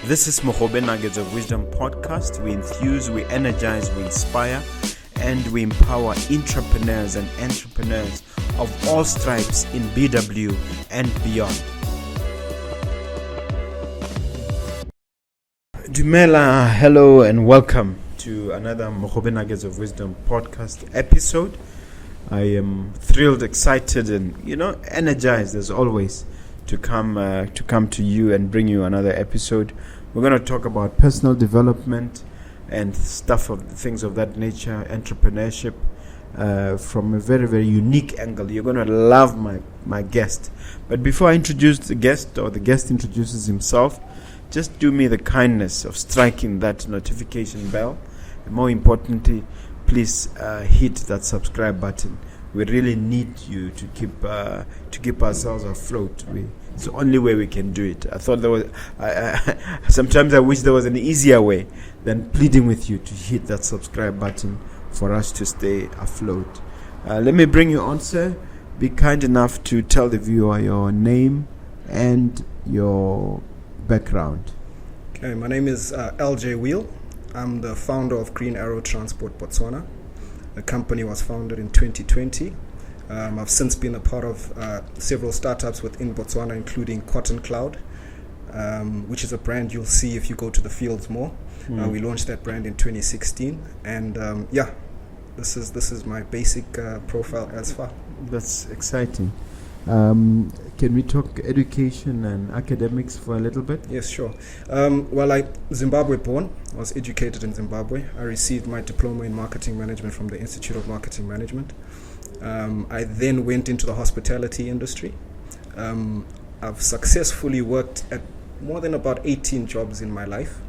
This is Mogobe Nuggets of Wisdom podcast. We enthuse, we energize, we inspire, and we empower entrepreneurs and entrepreneurs of all stripes in BW and beyond. Dumela, hello and welcome to another Mogobe Nuggets of Wisdom podcast episode. I am thrilled, excited, and energized as always to come to you and bring you another episode. We're going to talk about personal development and things of that nature, entrepreneurship, from a very, very unique angle. You're going to love my guest. But before I introduce the guest, or the guest introduces himself, just do me the kindness of striking that notification bell. And more importantly, please hit that subscribe button. We really need you to keep ourselves afloat. It's the only way we can do it. I thought there was. Sometimes I wish there was an easier way than pleading with you to hit that subscribe button for us to stay afloat. Let me bring you on, sir. Be kind enough to tell the viewer your name and your background. Okay, my name is Aljay Weale. I'm the founder of Green Arrow Transport Botswana. The company was founded in 2020. I've since been a part of several startups within Botswana, including Cotton Cloud, which is a brand you'll see if you go to the fields more. We launched that brand in 2016, and this is my basic profile as far. That's exciting. Can we talk education and academics for a little bit? Yes, sure. I'm Zimbabwe born. I was educated in Zimbabwe. I received my diploma in marketing management from the Institute of Marketing Management. I then went into the hospitality industry. I've successfully worked at more than about 18 jobs in my life.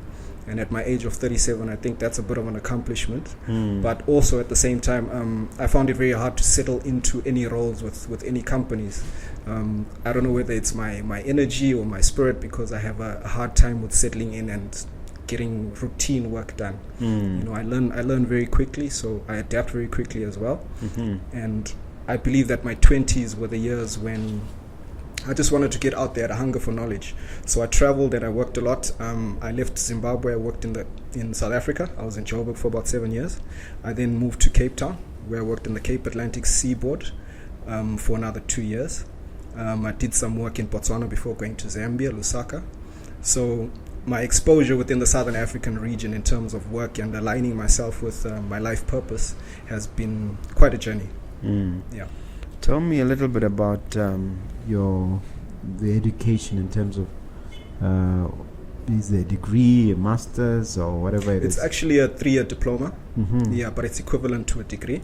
And at my age of 37, I think that's a bit of an accomplishment. But also at the same time, I found it very hard to settle into any roles with any companies. I don't know whether it's my energy or my spirit, because I have a hard time with settling in and getting routine work done. I learn very quickly, so I adapt very quickly as well. And I believe that my 20s were the years when I just wanted to get out there, a hunger for knowledge. So I traveled and I worked a lot. I left Zimbabwe. I worked in South Africa. I was in Joburg for about 7 years. I then moved to Cape Town, where I worked in the Atlantic Seaboard for another 2 years. I did some work in Botswana before going to Zambia, Lusaka. So my exposure within the Southern African region in terms of work and aligning myself with my life purpose has been quite a journey. Yeah. Tell me a little bit about the education in terms of is there a degree, a master's, or whatever it is? It's actually a 3-year diploma. Yeah, but it's equivalent to a degree.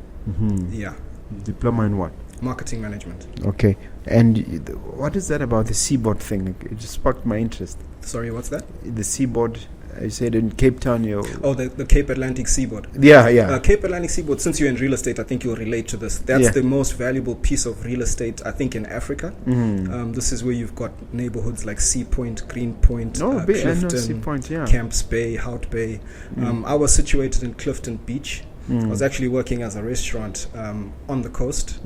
Yeah. Diploma in what? Marketing management. Okay. And what is that about the seaboard thing? It just sparked my interest. Sorry, what's that? The seaboard. I said in Cape Town. The Cape Atlantic Seaboard. Yeah. Cape Atlantic Seaboard, since you're in real estate, I think you'll relate to this. That's the most valuable piece of real estate, I think, in Africa. This is where you've got neighborhoods like Sea Point, Green Point, Clifton, Sea Point, Camps Bay, Hout Bay. I was situated in Clifton Beach. I was actually working as a restaurant on the coast.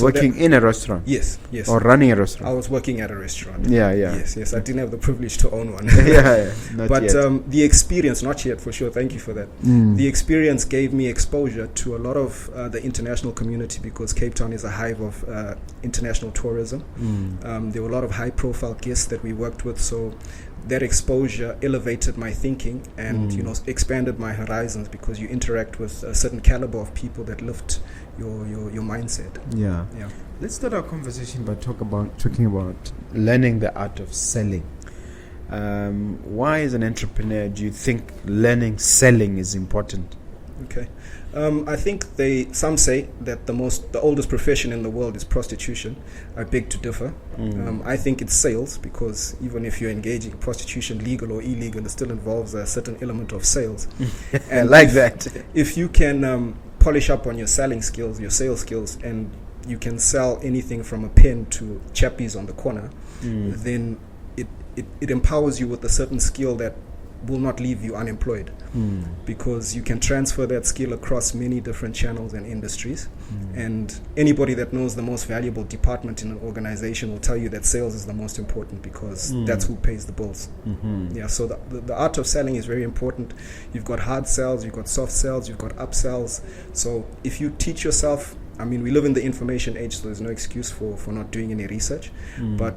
Working in a restaurant? Yes. Or running a restaurant? I was working at a restaurant. Yeah. Yes. I didn't have the privilege to own one. Not yet. The experience, not yet for sure, thank you for that. The experience gave me exposure to a lot of the international community, because Cape Town is a hive of international tourism. There were a lot of high profile guests that we worked with, so that exposure elevated my thinking and expanded my horizons, because you interact with a certain caliber of people that lift your mindset. Yeah. Let's start our conversation by talking about learning the art of selling. Why, as an entrepreneur, do you think learning selling is important? Okay. I think some say that the oldest profession in the world is prostitution. I beg to differ. I think it's sales, because even if you're engaging in prostitution, legal or illegal, it still involves a certain element of sales. And that. If you can polish up on your selling skills, your sales skills, and you can sell anything from a pen to chappies on the corner, then it empowers you with a certain skill that will not leave you unemployed, because you can transfer that skill across many different channels and industries. And anybody that knows the most valuable department in an organization will tell you that sales is the most important, because that's who pays the bills. Yeah, so the art of selling is very important. You've got hard sales, you've got soft sales, you've got upsells. So if you teach yourself, I mean, we live in the information age, so there's no excuse for not doing any research. But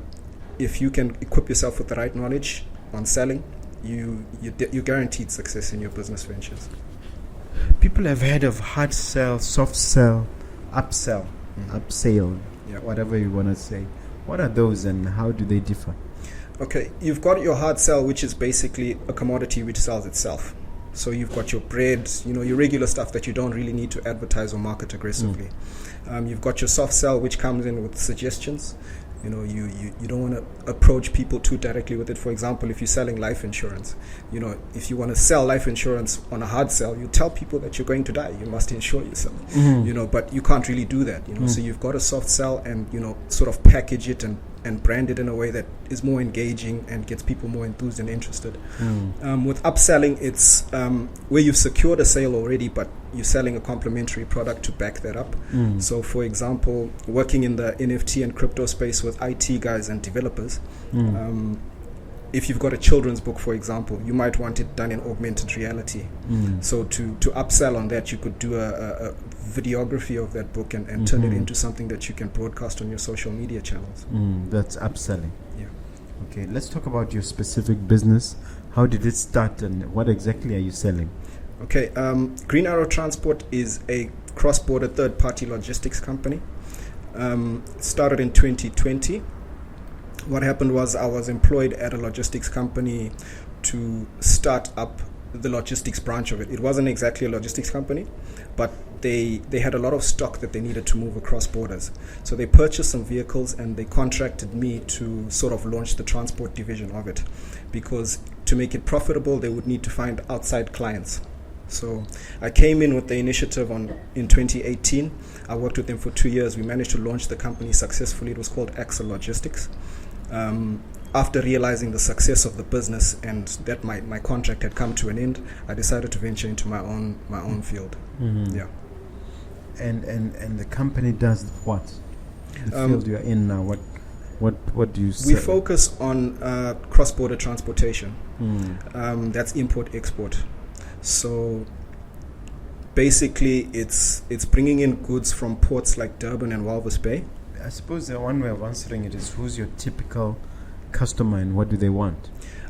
if you can equip yourself with the right knowledge on selling, you're guaranteed success in your business ventures. People have heard of hard sell, soft sell, upsell, upsale, whatever you want to say. What are those and how do they differ? Okay, you've got your hard sell, which is basically a commodity which sells itself. So you've got your bread, your regular stuff that you don't really need to advertise or market aggressively. You've got your soft sell, which comes in with suggestions. You don't want to approach people too directly with it. For example, if you're selling life insurance, if you want to sell life insurance on a hard sell, you tell people that you're going to die. You must insure yourself, but you can't really do that, So you've got a soft sell and, sort of package it and brand it in a way that is more engaging and gets people more enthused and interested. With upselling, it's where you've secured a sale already, but you're selling a complementary product to back that up. So, for example, working in the NFT and crypto space with IT guys and developers, if you've got a children's book, for example, you might want it done in augmented reality. So to upsell on that, you could do a videography of that book and turn it into something that you can broadcast on your social media channels. That's upselling. Yeah. Okay, let's talk about your specific business. How did it start and what exactly are you selling? Okay, Green Arrow Transport is a cross-border third-party logistics company. Started in 2020. What happened was I was employed at a logistics company to start up the logistics branch of it. It wasn't exactly a logistics company, but they had a lot of stock that they needed to move across borders. So they purchased some vehicles and they contracted me to sort of launch the transport division of it, because to make it profitable, they would need to find outside clients. So I came in with the initiative in 2018. I worked with them for 2 years. We managed to launch the company successfully. It was called Axel Logistics. After realizing the success of the business and that my contract had come to an end, I decided to venture into my own field. Yeah. And the company does what? The field you're in now. What do you sell? We focus on cross-border transportation. That's import-export. So basically, it's bringing in goods from ports like Durban and Walvis Bay. I suppose the one way of answering it is, who's your typical customer and what do they want?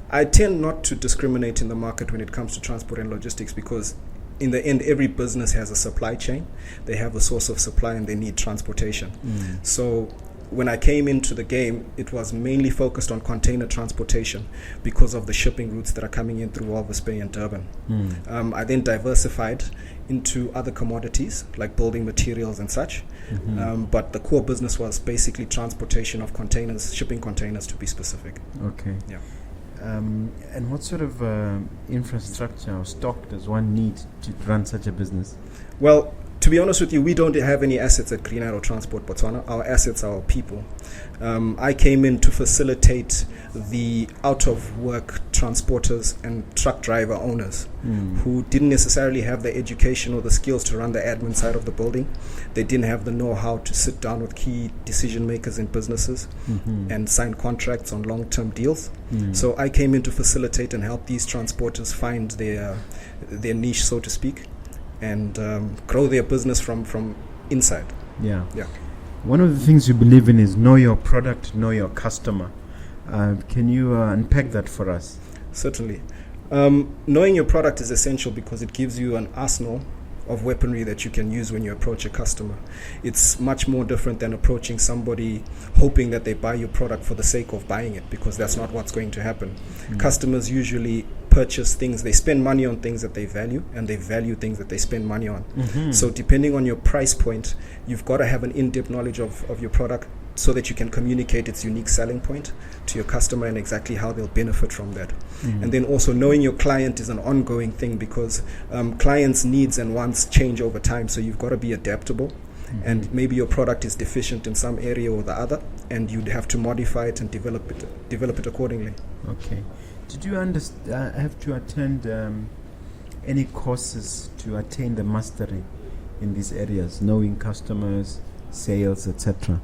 I tend not to discriminate in the market when it comes to transport and logistics, because in the end, every business has a supply chain. They have a source of supply and they need transportation. So when I came into the game, it was mainly focused on container transportation because of the shipping routes that are coming in through Walvis Bay and Durban. I then diversified into other commodities like building materials and such. But the core business was basically transportation of containers, shipping containers to be specific. Okay. Yeah. And what sort of infrastructure or stock does one need to run such a business? Well, to be honest with you, we don't have any assets at Green Arrow Transport Botswana. Our assets are our people. I came in to facilitate the out-of-work transporters and truck driver owners who didn't necessarily have the education or the skills to run the admin side of the building. They didn't have the know-how to sit down with key decision makers in businesses and sign contracts on long-term deals. So I came in to facilitate and help these transporters find their niche, so to speak, and grow their business from inside. Yeah. Yeah. One of the things you believe in is know your product, know your customer. Can you unpack that for us? Certainly. Knowing your product is essential because it gives you an arsenal of weaponry that you can use when you approach a customer. It's much more different than approaching somebody hoping that they buy your product for the sake of buying it, because that's not what's going to happen. Customers usually purchase things, they spend money on things that they value, and they value things that they spend money on. So depending on your price point, you've got to have an in-depth knowledge of your product so that you can communicate its unique selling point to your customer and exactly how they'll benefit from that. And then also knowing your client is an ongoing thing, because clients' needs and wants change over time, so you've got to be adaptable. And maybe your product is deficient in some area or the other, and you'd have to modify it and develop it accordingly. Okay. Did you have to attend any courses to attain the mastery in these areas, knowing customers, sales, etc.?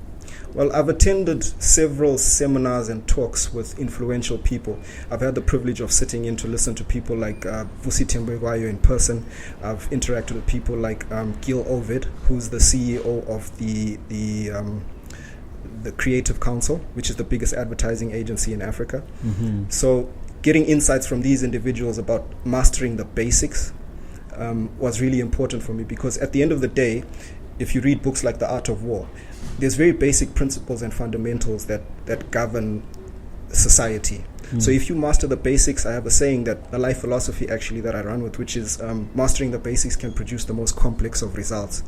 Well, I've attended several seminars and talks with influential people. I've had the privilege of sitting in to listen to people like Vusi Tembegwayo in person. I've interacted with people like Gil Ovid, who's the CEO of the Creative Council, which is the biggest advertising agency in Africa. Mm-hmm. So getting insights from these individuals about mastering the basics was really important for me, because at the end of the day, if you read books like The Art of War, there's very basic principles and fundamentals that govern society. So if you master the basics, I have a saying that a life philosophy actually that I run with, which is mastering the basics can produce the most complex of results.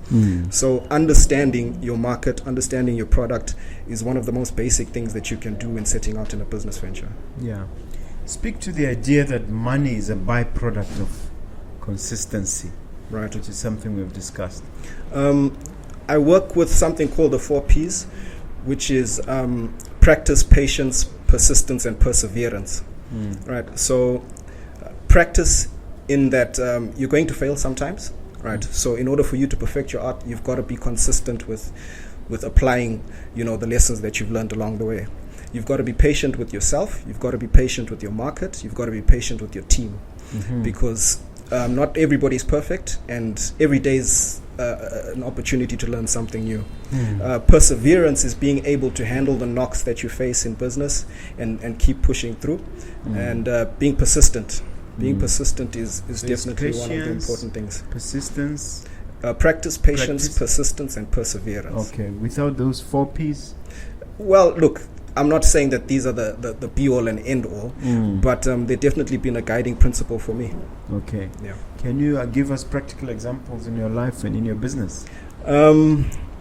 So understanding your market, understanding your product is one of the most basic things that you can do in setting out in a business venture. Yeah. Speak to the idea that money is a byproduct of consistency, Right. which is something we've discussed. I work with something called the 4 Ps, which is practice, patience, persistence, and perseverance. Right. So practice in that you're going to fail sometimes. Right. So in order for you to perfect your art, you've got to be consistent with applying, the lessons that you've learned along the way. You've got to be patient with yourself. You've got to be patient with your market. You've got to be patient with your team, because not everybody's perfect, and every day is an opportunity to learn something new. Perseverance is being able to handle the knocks that you face in business and keep pushing through, and being persistent. Being persistent is definitely one of the important things. Persistence. Practice, patience, persistence, and perseverance. Okay. Without those 4 Ps? Well, look, I'm not saying that these are the be-all and end-all, but they've definitely been a guiding principle for me. Okay. Yeah. Can you give us practical examples in your life and in your business?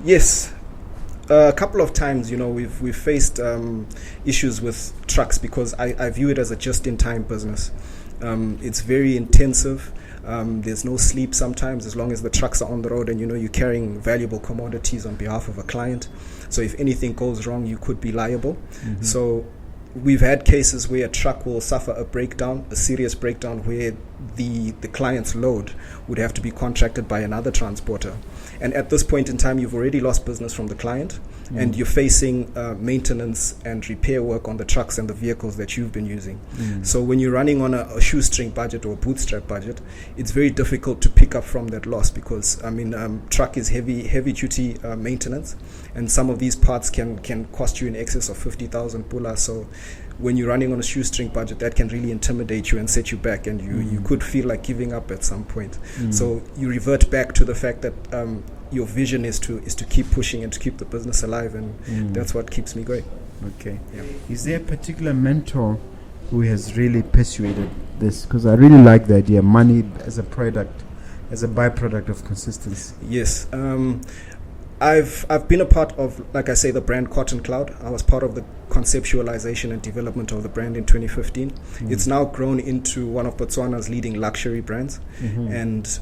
Yes. A couple of times, we've faced issues with trucks, because I view it as a just-in-time business. It's very intensive. There's no sleep sometimes, as long as the trucks are on the road and you're carrying valuable commodities on behalf of a client. So if anything goes wrong, you could be liable. So we've had cases where a truck will suffer a breakdown, a serious breakdown, where the client's load would have to be contracted by another transporter. And at this point in time, you've already lost business from the client, and you're facing maintenance and repair work on the trucks and the vehicles that you've been using. So when you're running on a shoestring budget or a bootstrap budget, it's very difficult to pick up from that loss, because truck is heavy duty maintenance, and some of these parts can cost you in excess of 50,000 pula. So when you're running on a shoestring budget, that can really intimidate you and set you back, and you could feel like giving up at some point. So you revert back to the fact that your vision is to keep pushing and to keep the business alive, and that's what keeps me going. Okay. Yeah. Is there a particular mentor who has really persuaded this? Because I really like the idea, money as a byproduct of consistency. Yes. I've been a part of, like I say, the brand Cotton Cloud. I was part of the conceptualization and development of the brand in 2015. It's now grown into one of Botswana's leading luxury brands, and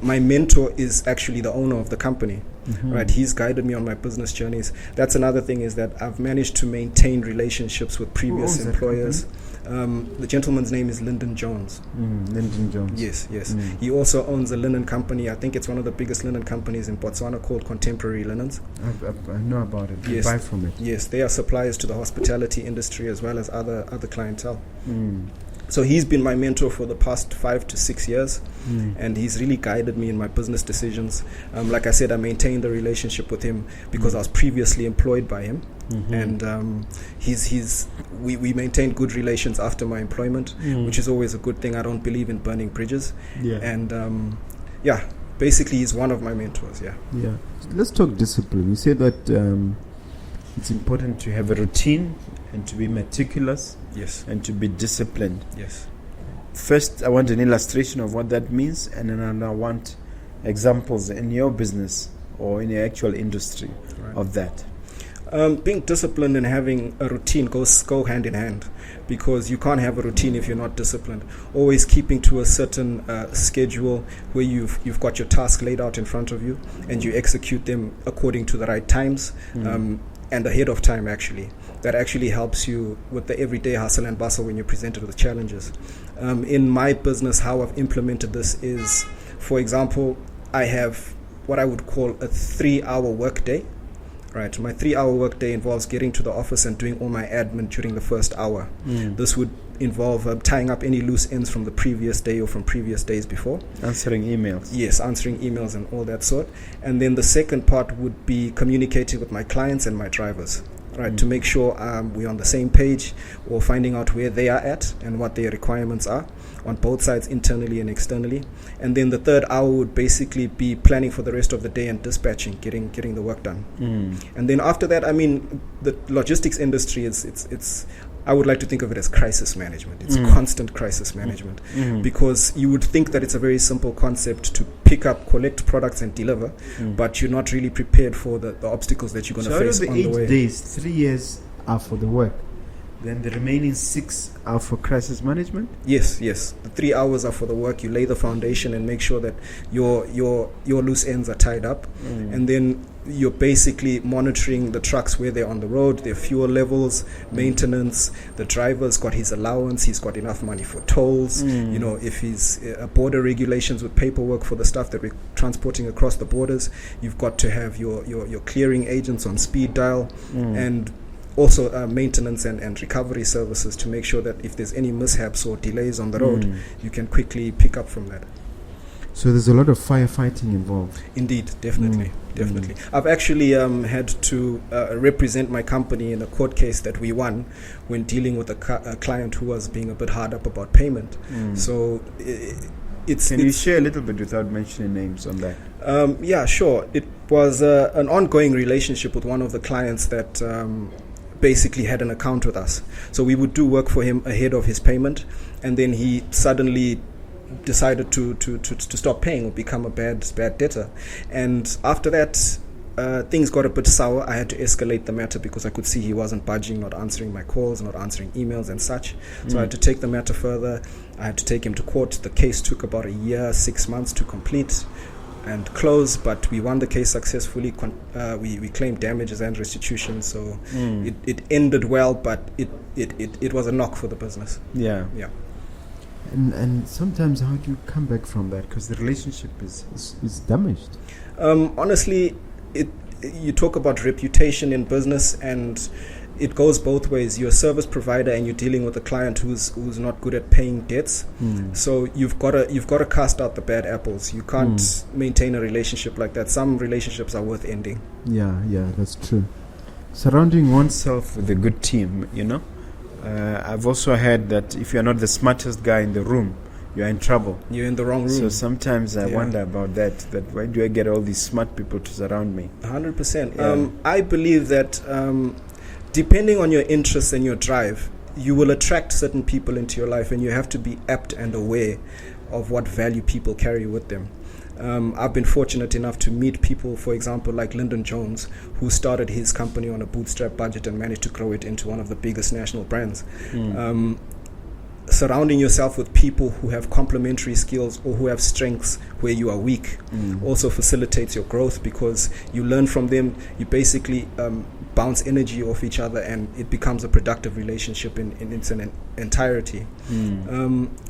my mentor is actually the owner of the company. Right, he's guided me on my business journeys. That's another thing, is that I've managed to maintain relationships with previous employers. The gentleman's name is Lyndon Jones. Lyndon Jones. Yes. He also owns a linen company. I think it's one of the biggest linen companies in Botswana, called Contemporary Linens. I know about it. Yes. I buy from it. Yes, they are suppliers to the hospitality industry as well as other clientele. So he's been my mentor for the past 5 to 6 years, and he's really guided me in my business decisions. Like I said, I maintained a relationship with him because I was previously employed by him, and we maintained good relations after my employment, which is always a good thing. I don't believe in burning bridges, and basically he's one of my mentors. Yeah. Let's talk discipline. You say that it's important to have a routine and to be meticulous. Yes. And to be disciplined. Yes. First, I want an illustration of what that means, and then I want examples in your business or in your actual industry of that. Being disciplined and having a routine go hand in hand, because you can't have a routine if you're not disciplined. Always keeping to a certain schedule where you've got your task laid out in front of you and you execute them according to the right times. and ahead of time, actually. That actually helps you with the everyday hustle and bustle when you're presented with challenges. In my business, how I've implemented this is, for example, I have what I would call a 3-hour workday. Right, my 3-hour workday involves getting to the office and doing all my admin during the first hour. This would involve tying up any loose ends from the previous day or from previous days before. Answering emails. Yes, answering emails and all that sort. And then the second part would be communicating with my clients and my drivers, right, to make sure we're on the same page, or finding out where they are at and what their requirements are on both sides, internally and externally. And then the third hour would basically be planning for the rest of the day and dispatching, getting the work done. And then after that, I mean, the logistics industry it's I would like to think of it as crisis management. It's constant crisis management, because you would think that it's a very simple concept to pick up, collect products and deliver, but you're not really prepared for the obstacles that you're going to face on the way. So out of the 8 days, 3 years are for the work. Then the remaining 6 are for crisis management? Yes. The 3 hours are for the work. You lay the foundation and make sure that your loose ends are tied up. And then you're basically monitoring the trucks where they're on the road, their fuel levels, maintenance, the driver's got his allowance, he's got enough money for tolls, you know, if he's border regulations with paperwork for the stuff that we're transporting across the borders, you've got to have your clearing agents on speed dial, and also maintenance and recovery services to make sure that if there's any mishaps or delays on the road, you can quickly pick up from that. So there's a lot of firefighting involved. Indeed, definitely. I've actually had to represent my company in a court case that we won when dealing with a client who was being a bit hard up about payment. So Can you share a little bit without mentioning names on that? Yeah, sure. It was an ongoing relationship with one of the clients that basically had an account with us. So we would do work for him ahead of his payment, and then he suddenly decided to stop paying or become a bad debtor. And after that, things got a bit sour. I had to escalate the matter because I could see he wasn't budging, not answering my calls, not answering emails and such. So I had to take the matter further. I had to take him to court. The case took about a year, 6 months to complete and close, but we won the case successfully. We claimed damages and restitution, so it ended well, but it was a knock for the business. Yeah. And sometimes how do you come back from that? Because the relationship is damaged. Honestly, you talk about reputation in business, and it goes both ways. You're a service provider and you're dealing with a client who's not good at paying debts. So you've got to cast out the bad apples. You can't maintain a relationship like that. Some relationships are worth ending. Yeah, that's true. Surrounding oneself with a good team, you know. I've also heard that if you're not the smartest guy in the room, you're in trouble. You're in the wrong room. So sometimes I wonder about that why do I get all these smart people to surround me? 100%. I believe that depending on your interests and your drive, you will attract certain people into your life, and you have to be apt and aware of what value people carry with them. I've been fortunate enough to meet people, for example, like Lyndon Jones, who started his company on a bootstrap budget and managed to grow it into one of the biggest national brands. Surrounding yourself with people who have complementary skills or who have strengths where you are weak also facilitates your growth, because you learn from them. You basically bounce energy off each other, and it becomes a productive relationship in its entirety.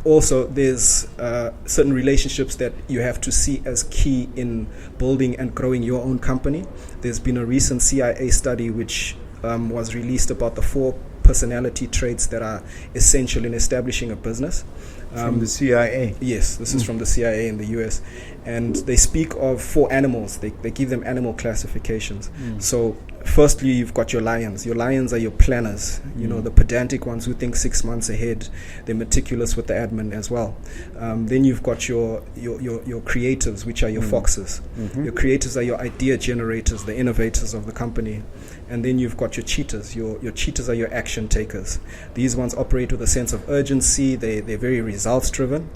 Also, there's certain relationships that you have to see as key in building and growing your own company. There's been a recent CIA study which was released about the 4 personality traits that are essential in establishing a business. From the CIA? Yes, this is from the CIA in the US. And they speak of 4 animals. They give them animal classifications. So firstly, you've got your lions. Your lions are your planners, you know, the pedantic ones who think 6 months ahead. They're meticulous with the admin as well. Then you've got your creatives, which are your foxes. Your creatives are your idea generators, the innovators of the company. And then you've got your cheaters. Your cheaters are your action takers. These ones operate with a sense of urgency. They're very results driven.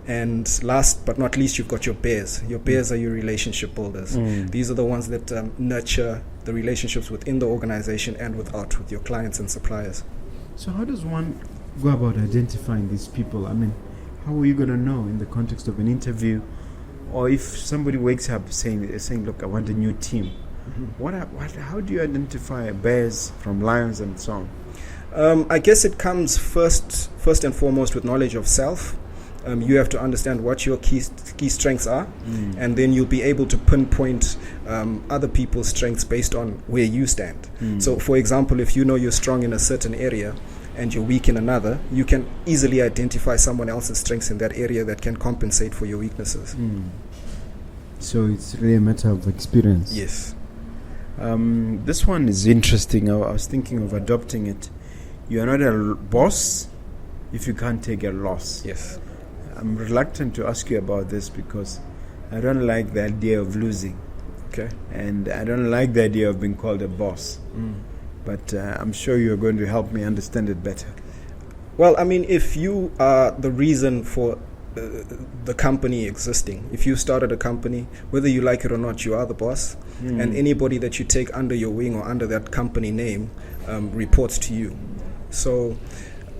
And last but not least, you've got your bears. Your bears are your relationship builders. These are the ones that nurture the relationships within the organization and without, with your clients and suppliers. So how does one go about identifying these people? I mean, how are you going to know in the context of an interview? Or if somebody wakes up saying, look, I want a new team. How do you identify bears from lions and so on? I guess it comes first and foremost with knowledge of self. You have to understand what your key strengths are, and then you'll be able to pinpoint other people's strengths based on where you stand. So, for example, if you know you're strong in a certain area and you're weak in another, you can easily identify someone else's strengths in that area that can compensate for your weaknesses. So it's really a matter of experience. Yes. This one is interesting. I was thinking of adopting it. You are not a boss if you can't take a loss. Yes. I'm reluctant to ask you about this because I don't like the idea of losing. Okay. And I don't like the idea of being called a boss. But I'm sure you're going to help me understand it better. Well, I mean, if you are the reason for the company existing, if you started a company, whether you like it or not, you are the boss. And anybody that you take under your wing or under that company name reports to you. So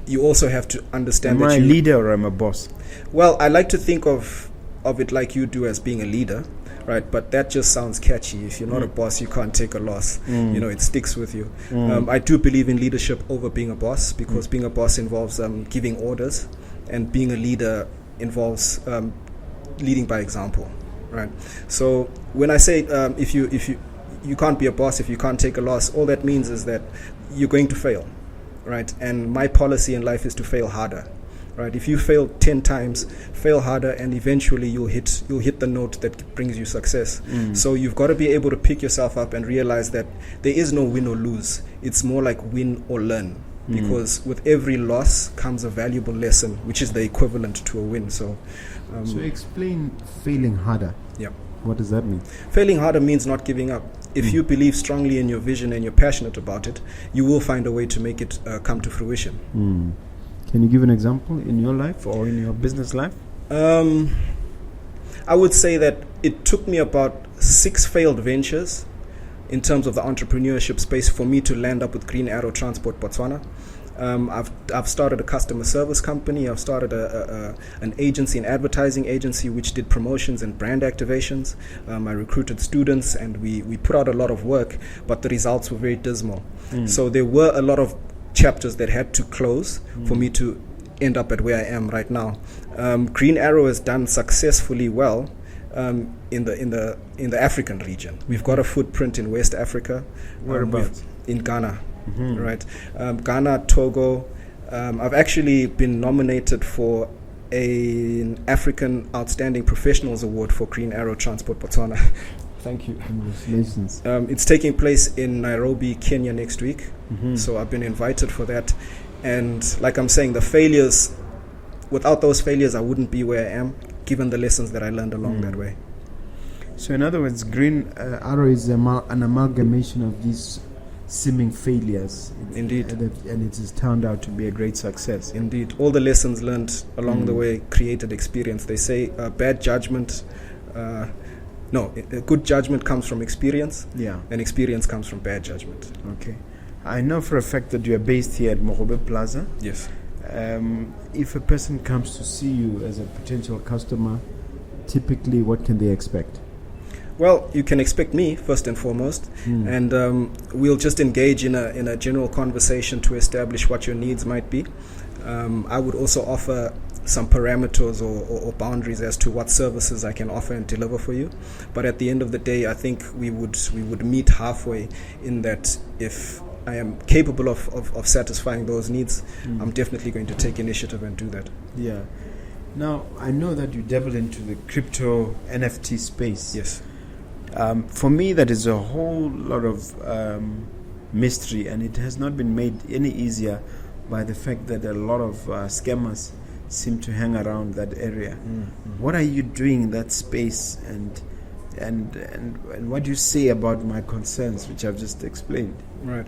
you also have to understand Am that I a leader or am I a boss? Well, I like to think of it like you do as being a leader, right? But that just sounds catchy. If you're not a boss, you can't take a loss. It sticks with you. I do believe in leadership over being a boss, because being a boss involves giving orders, and being a leader involves leading by example, right? So when I say if you can't be a boss if you can't take a loss, all that means is that you're going to fail, right? And my policy in life is to fail harder, right? If you fail 10 times, fail harder, and eventually you'll hit the note that brings you success. So you've got to be able to pick yourself up and realize that there is no win or lose. It's more like win or learn, because with every loss comes a valuable lesson, which is the equivalent to a win. So explain failing harder. Yeah. What does that mean? Failing harder means not giving up. If you believe strongly in your vision and you're passionate about it, you will find a way to make it come to fruition. Can you give an example in your life or in your business life? I would say that it took me about 6 failed ventures in terms of the entrepreneurship space for me to land up with Green Arrow Transport Botswana. I've started a customer service company. I've started an agency, an advertising agency, which did promotions and brand activations. I recruited students, and we put out a lot of work, but the results were very dismal. So there were a lot of chapters that had to close for me to end up at where I am right now. Green Arrow has done successfully well in the African region. We've got a footprint in West Africa. Whereabouts? In Ghana. Right, Ghana, Togo. I've actually been nominated for an African Outstanding Professionals Award for Green Arrow Transport Botswana. Thank you. Congratulations. It's taking place in Nairobi, Kenya next week. So I've been invited for that. And like I'm saying, the failures, without those failures, I wouldn't be where I am, given the lessons that I learned along that way. So in other words, Green Arrow is an amalgamation of these seeming failures. Indeed. And it has turned out to be a great success. Indeed. All the lessons learned along the way created experience. They say bad judgment, good judgment comes from experience. Yeah. And experience comes from bad judgment. Okay. I know for a fact that you are based here at Mogobe Plaza. Yes. If a person comes to see you as a potential customer, typically what can they expect? Well, you can expect me first and foremost, and we'll just engage in a general conversation to establish what your needs might be. I would also offer some parameters or boundaries as to what services I can offer and deliver for you. But at the end of the day, I think we would meet halfway in that if I am capable of satisfying those needs, I'm definitely going to take initiative and do that. Yeah. Now, I know that you dabble into the crypto NFT space. Yes. For me, that is a whole lot of mystery, and it has not been made any easier by the fact that a lot of scammers seem to hang around that area. What are you doing in that space, and what do you say about my concerns, which I've just explained? Right.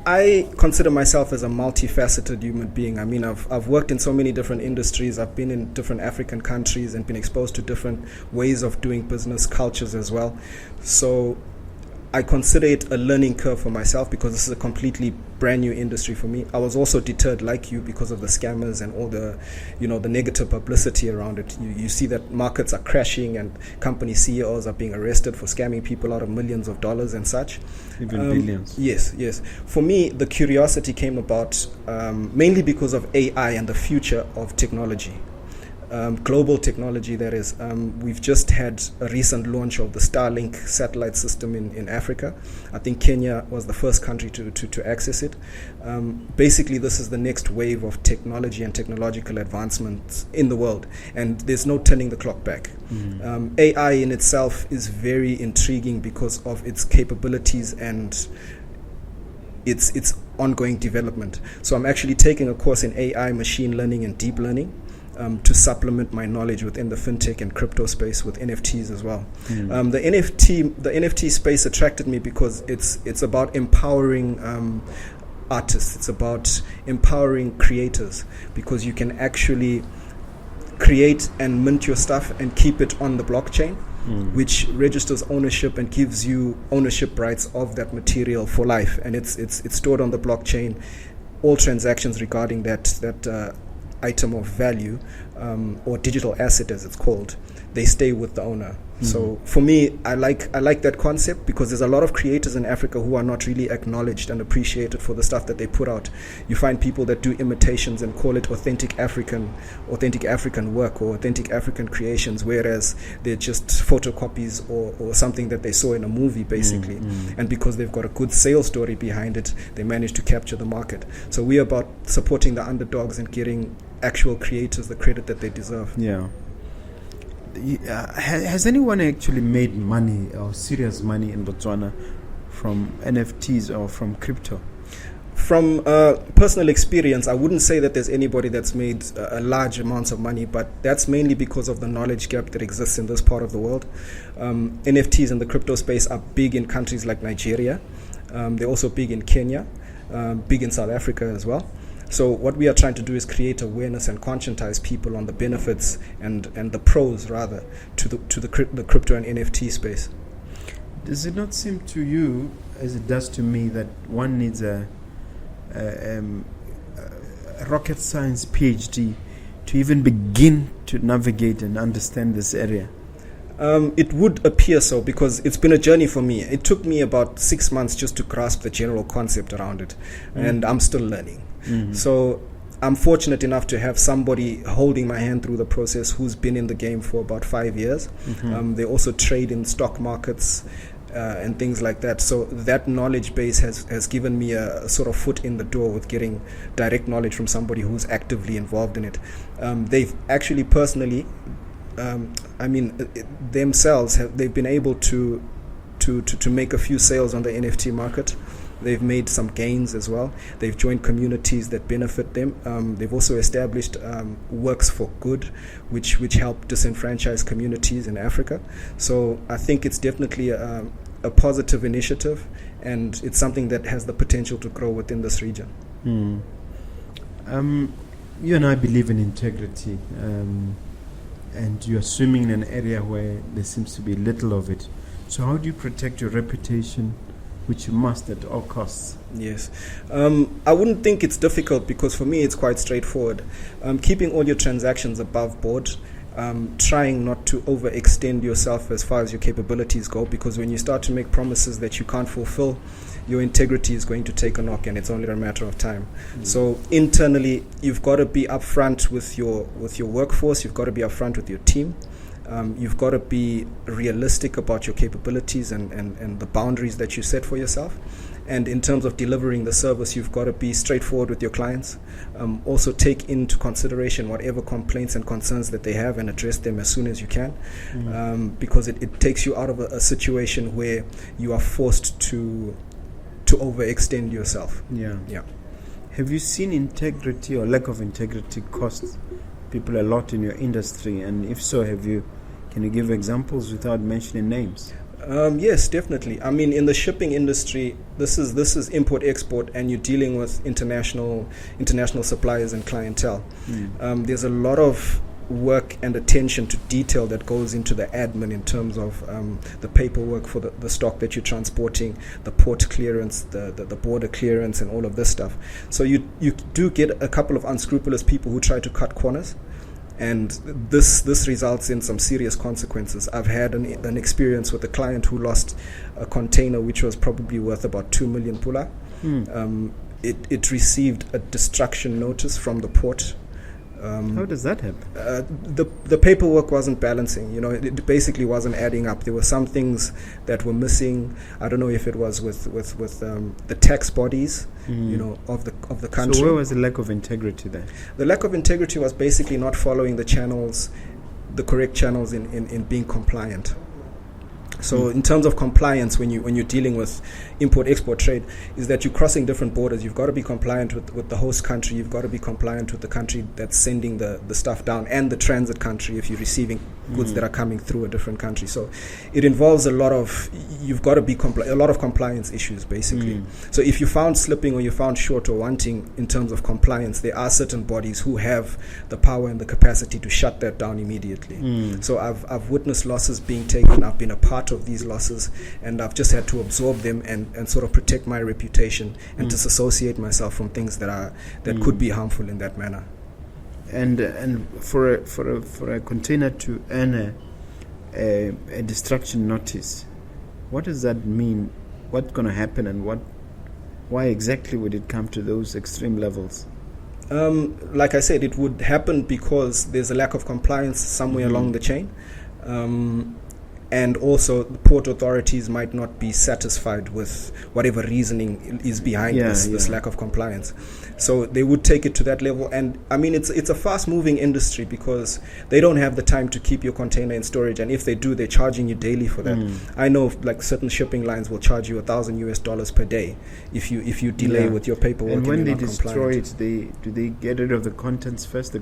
I consider myself as a multifaceted human being. I mean, I've worked in so many different industries. I've been in different African countries and been exposed to different ways of doing business, cultures as well. So I consider it a learning curve for myself because this is a completely brand new industry for me. I was also deterred, like you, because of the scammers and all the, the negative publicity around it. You see that markets are crashing and company CEOs are being arrested for scamming people out of millions of dollars and such. Even billions. Yes. For me, the curiosity came about mainly because of AI and the future of technology. Global technology, that is. We've just had a recent launch of the Starlink satellite system in Africa. I think Kenya was the first country to access it. Basically, this is the next wave of technology and technological advancements in the world, and there's no turning the clock back. AI in itself is very intriguing because of its capabilities and its ongoing development. So I'm actually taking a course in AI, machine learning, and deep learning. To supplement my knowledge within the fintech and crypto space with NFTs as well. The NFT space attracted me because it's about empowering artists. It's about empowering creators because you can actually create and mint your stuff and keep it on the blockchain, which registers ownership and gives you ownership rights of that material for life. And it's stored on the blockchain. All transactions regarding that item of value or digital asset, as it's called, they stay with the owner. So for me, I like that concept because there's a lot of creators in Africa who are not really acknowledged and appreciated for the stuff that they put out. You find people that do imitations and call it authentic African work or authentic African creations, whereas they're just photocopies or something that they saw in a movie, basically. And because they've got a good sales story behind it, they manage to capture the market. So we're about supporting the underdogs and getting actual creators the credit that they deserve. Yeah. Has anyone actually made money or serious money in Botswana from NFTs or from crypto? From personal experience, I wouldn't say that there's anybody that's made a large amounts of money, but that's mainly because of the knowledge gap that exists in this part of the world. NFTs in the crypto space are big in countries like Nigeria. They're also big in Kenya, big in South Africa as well. So what we are trying to do is create awareness and conscientize people on the benefits and the pros, rather, to the crypto and NFT space. Does it not seem to you, as it does to me, that one needs a rocket science PhD to even begin to navigate and understand this area? It would appear so because it's been a journey for me. It took me about 6 months just to grasp the general concept around it, and I'm still learning. So I'm fortunate enough to have somebody holding my hand through the process who's been in the game for about 5 years. They also trade in stock markets and things like that. So that knowledge base has given me a sort of foot in the door with getting direct knowledge from somebody who's actively involved in it. They've actually personally, they've been able to make a few sales on the NFT market. They've made some gains as well. They've joined communities that benefit them. They've also established works for good, which help disenfranchised communities in Africa. So I think it's definitely a positive initiative, and it's something that has the potential to grow within this region. You and I believe in integrity, and you're swimming in an area where there seems to be little of it. So how do you protect your reputation, which you must at all costs? Yes. I wouldn't think it's difficult because for me it's quite straightforward. Keeping all your transactions above board, trying not to overextend yourself as far as your capabilities go, because when you start to make promises that you can't fulfill, your integrity is going to take a knock, and it's only a matter of time. So internally, you've got to be upfront with your workforce. You've got to be upfront with your team. You've got to be realistic about your capabilities and the boundaries that you set for yourself. And in terms of delivering the service, you've got to be straightforward with your clients. Also take into consideration whatever complaints and concerns that they have and address them as soon as you can, because it takes you out of a situation where you are forced to overextend yourself. Yeah. Have you seen integrity or lack of integrity cost people a lot in your industry? And if so, can you give examples without mentioning names? Yes, definitely. I mean, in the shipping industry, this is import-export, and you're dealing with international suppliers and clientele. There's a lot of work and attention to detail that goes into the admin in terms of the paperwork for the stock that you're transporting, the port clearance, the border clearance, and all of this stuff. So you do get a couple of unscrupulous people who try to cut corners, and this results in some serious consequences. I've had an experience with a client who lost a container which was probably worth about 2 million pula. It received a destruction notice from the port. How does that happen? The paperwork wasn't balancing. It basically wasn't adding up. There were some things that were missing. I don't know if it was with the tax bodies, of the country. So where was the lack of integrity there? The lack of integrity was basically not following the channels, the correct channels in being compliant. So in terms of compliance, when you're dealing with import-export trade, is that you're crossing different borders. You've got to be compliant with the host country. You've got to be compliant with the country that's sending the stuff down, and the transit country if you're receiving goods that are coming through a different country. So it involves you've got to be a lot of compliance issues, basically. So if you found slipping or you found short or wanting in terms of compliance, there are certain bodies who have the power and the capacity to shut that down immediately. So I've witnessed losses being taken. I've been a part of these losses, and I've just had to absorb them and sort of protect my reputation and disassociate myself from things that could be harmful in that manner. And for a container to earn a destruction notice, what does that mean? What's going to happen, and why exactly would it come to those extreme levels? Like I said, it would happen because there's a lack of compliance somewhere along the chain. And also, the port authorities might not be satisfied with whatever reasoning is behind this lack of compliance. So they would take it to that level. And I mean, it's a fast-moving industry because they don't have the time to keep your container in storage. And if they do, they're charging you daily for that. I know, like, certain shipping lines will charge you $1,000 per day if you delay with your paperwork. And when they destroy it, do they get rid of the contents first?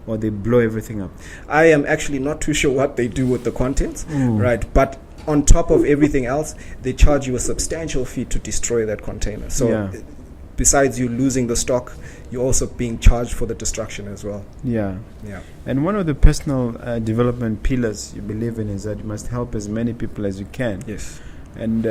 Or they blow everything up? I am actually not too sure what they do with the contents, right? But on top of everything else, they charge you a substantial fee to destroy that container. So besides you losing the stock, you're also being charged for the destruction as well. Yeah. And one of the personal development pillars you believe in is that you must help as many people as you can. Yes. And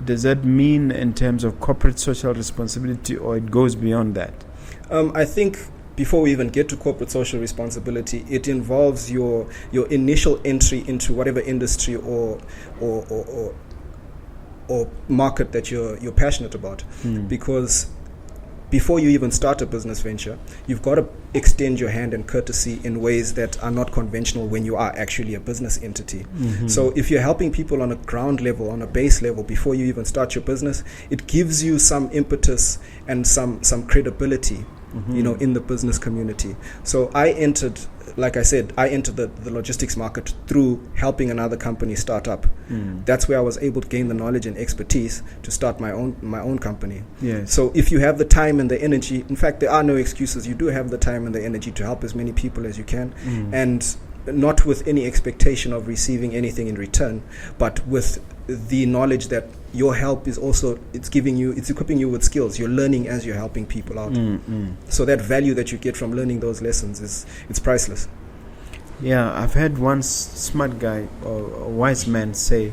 does that mean in terms of corporate social responsibility, or it goes beyond that? I think before we even get to corporate social responsibility, it involves your initial entry into whatever industry or market that you're passionate about. Because before you even start a business venture, you've got to extend your hand and courtesy in ways that are not conventional when you are actually a business entity. So if you're helping people on a ground level, on a base level, before you even start your business, it gives you some impetus and some credibility in the business community. So I entered, like I said, the logistics market through helping another company start up. That's where I was able to gain the knowledge and expertise to start my own company. Yes. So if you have the time and the energy, in fact, there are no excuses. You do have the time and the energy to help as many people as you can, and not with any expectation of receiving anything in return, but with the knowledge that your help is also, it's equipping you with skills. You're learning as you're helping people out. So that value that you get from learning those lessons it's priceless. Yeah, I've heard one smart guy or a wise man say,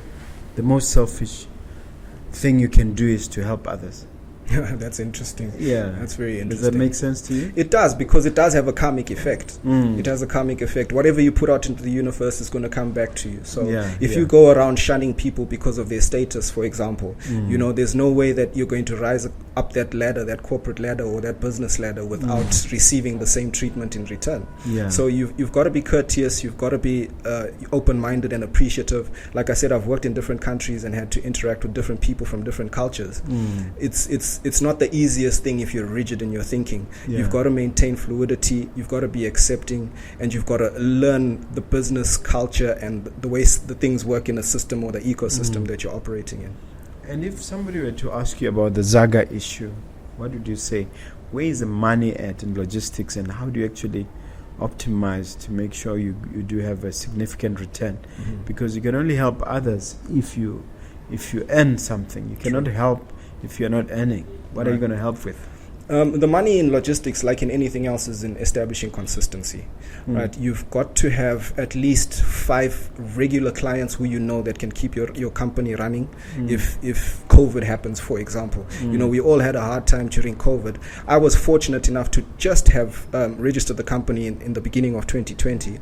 the most selfish thing you can do is to help others. That's interesting. Yeah. That's very interesting. Does that make sense to you? It does, because it does have a karmic effect. It has a karmic effect. Whatever you put out into the universe is going to come back to you. So if you go around shunning people because of their status, for example, there's no way that you're going to rise up that ladder, that corporate ladder or that business ladder, without receiving the same treatment in return. So you've got to be courteous. You've got to be open-minded and appreciative. Like I said, I've worked in different countries and had to interact with different people from different cultures. It's not the easiest thing if you're rigid in your thinking. You've got to maintain fluidity, you've got to be accepting, and you've got to learn the business culture and the ways the things work in a system or the ecosystem that you're operating in. And if somebody were to ask you about the Zaga issue, what would you say? Where is the money at in logistics, and how do you actually optimize to make sure you do have a significant return? Because you can only help others if you earn something. You cannot help if you're not earning. What are you going to help with? The money in logistics, like in anything else, is in establishing consistency, right? You've got to have at least 5 regular clients who you know that can keep your company running if COVID happens, for example. You know, we all had a hard time during COVID. I was fortunate enough to just have registered the company in the beginning of 2020.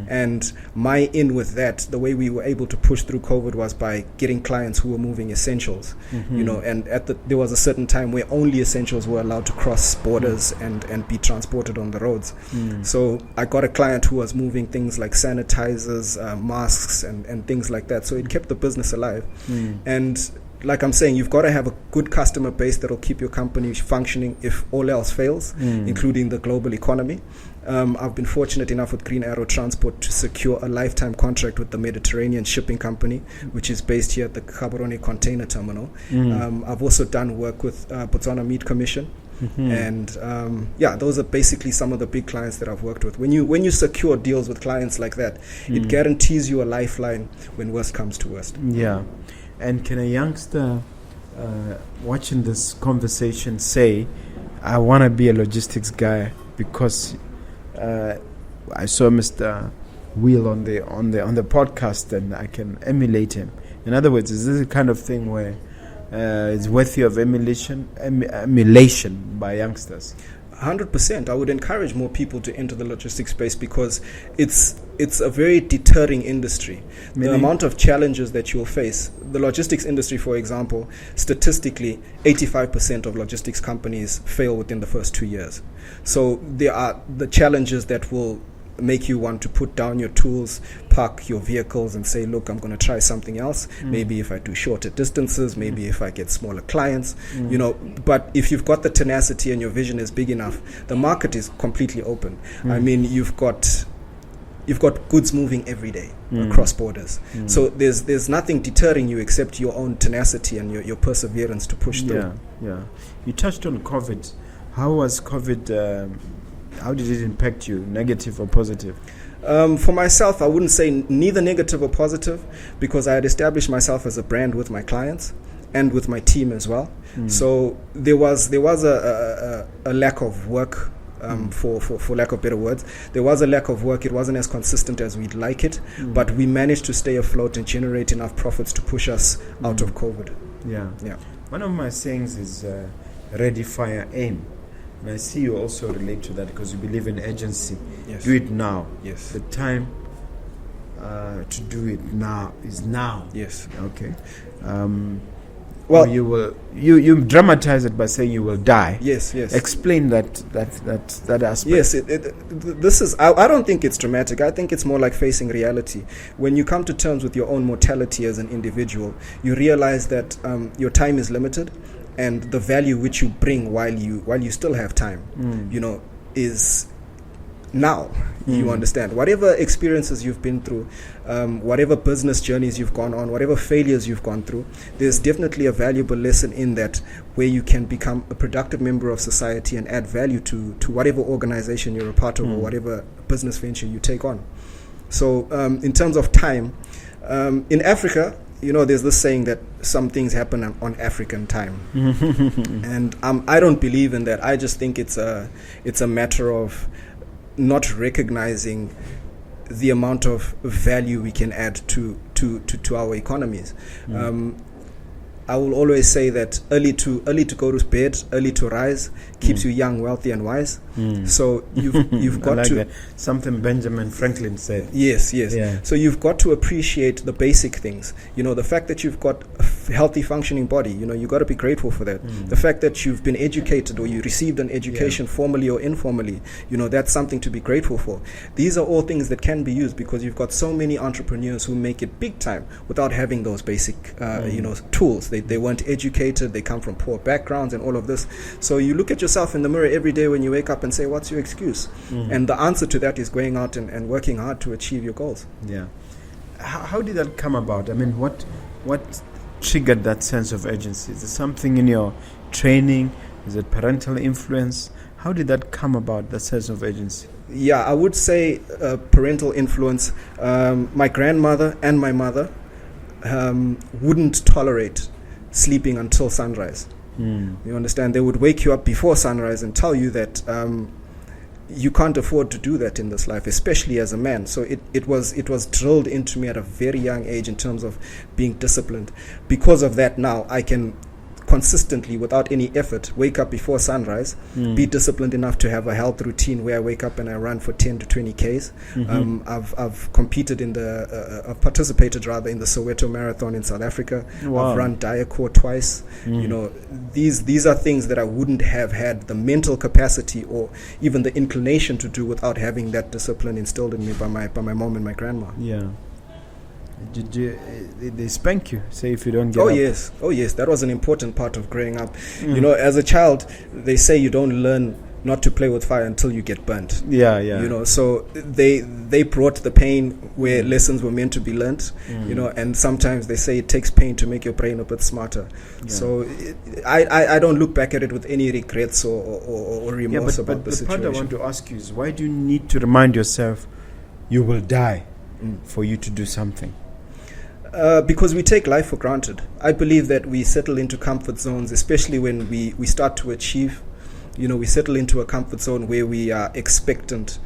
And my in with that, the way we were able to push through COVID was by getting clients who were moving essentials, you know, and there was a certain time where only essentials were allowed to cross borders and be transported on the roads. So I got a client who was moving things like sanitizers, masks and things like that. So it kept the business alive. And like I'm saying, you've got to have a good customer base that will keep your company functioning if all else fails, including the global economy. I've been fortunate enough with Green Arrow Transport to secure a lifetime contract with the Mediterranean Shipping Company, which is based here at the Gaborone Container Terminal. I've also done work with Botswana Meat Commission. And those are basically some of the big clients that I've worked with. When you secure deals with clients like that, it guarantees you a lifeline when worst comes to worst. Yeah. And can a youngster watching this conversation say, I want to be a logistics guy because I saw Mr. Weale on the podcast and I can emulate him? In other words, is this the kind of thing where it's worthy of emulation by youngsters? 100%. I would encourage more people to enter the logistics space because it's a very deterring industry. The amount of challenges that you'll face. The logistics industry, for example, statistically, 85% of logistics companies fail within the first 2 years. So there are the challenges that will make you want to put down your tools, park your vehicles and say, look, I'm going to try something else. Maybe if I do shorter distances, maybe if I get smaller clients, you know, but if you've got the tenacity and your vision is big enough, the market is completely open. I mean, you've got goods moving every day across borders. So there's nothing deterring you except your own tenacity and your perseverance to push through. Yeah. You touched on COVID. How was COVID, how did it impact you, negative or positive? For myself, I wouldn't say neither negative or positive because I had established myself as a brand with my clients and with my team as well. So there was a lack of work. For lack of better words, there was a lack of work. It wasn't as consistent as we'd like it, but we managed to stay afloat and generate enough profits to push us out of COVID. Yeah. One of my sayings is ready, fire, aim. And I see you also relate to that because you believe in agency. Yes. Do it now. Yes. The time to do it now is now. Yes. Okay. Well, you dramatize it by saying you will die. Yes. Explain that aspect. Yes, this is. I don't think it's dramatic. I think it's more like facing reality. When you come to terms with your own mortality as an individual, you realize that your time is limited, and the value which you bring while you still have time, you know, is now. You understand whatever experiences you've been through, whatever business journeys you've gone on, whatever failures you've gone through, there's definitely a valuable lesson in that where you can become a productive member of society and add value to whatever organization you're a part of or whatever business venture you take on. So in terms of time, in Africa, you know, there's this saying that some things happen on African time. And I don't believe in that. I just think it's a matter of not recognizing the amount of value we can add to our economies. I will always say that early to go to bed, early to rise keeps you young, wealthy, and wise. So you've got like to that. Something Benjamin Franklin said. Yes. Yeah. So you've got to appreciate the basic things. You know, the fact that you've got a healthy, functioning body. You know, you got to be grateful for that. The fact that you've been educated or you received an education formally or informally. You know, that's something to be grateful for. These are all things that can be used because you've got so many entrepreneurs who make it big time without having those basic, tools. They weren't educated. They come from poor backgrounds and all of this. So you look at yourself in the mirror every day when you wake up and say, what's your excuse? And the answer to that is going out and working hard to achieve your goals. Yeah. How did that come about? I mean, what triggered that sense of urgency? Is it something in your training? Is it parental influence? How did that come about, that sense of urgency? Yeah, I would say parental influence. My grandmother and my mother wouldn't tolerate sleeping until sunrise. You understand? They would wake you up before sunrise and tell you that you can't afford to do that in this life, especially as a man. So it was drilled into me at a very young age in terms of being disciplined. Because of that, now I can consistently, without any effort, wake up before sunrise, be disciplined enough to have a health routine where I wake up and I run for 10 to 20 Ks. I've competed I've participated rather in the Soweto Marathon in South Africa. Wow. I've run Diacor twice. You know, these are things that I wouldn't have had the mental capacity or even the inclination to do without having that discipline instilled in me by my mom and my grandma. Yeah. Did they spank you, say, if you don't get up? Oh yes, that was an important part of growing up. You know, as a child, they say you don't learn not to play with fire until you get burnt. Yeah. You know, so they brought the pain where lessons were meant to be learnt. You know, and sometimes they say it takes pain to make your brain a bit smarter. So I don't look back at it with any regrets or remorse about the situation. But the part I want to ask you is, why do you need to remind yourself you will die for you to do something? Because we take life for granted. I believe that we settle into comfort zones, especially when we start to achieve. You know, we settle into a comfort zone where we are expectant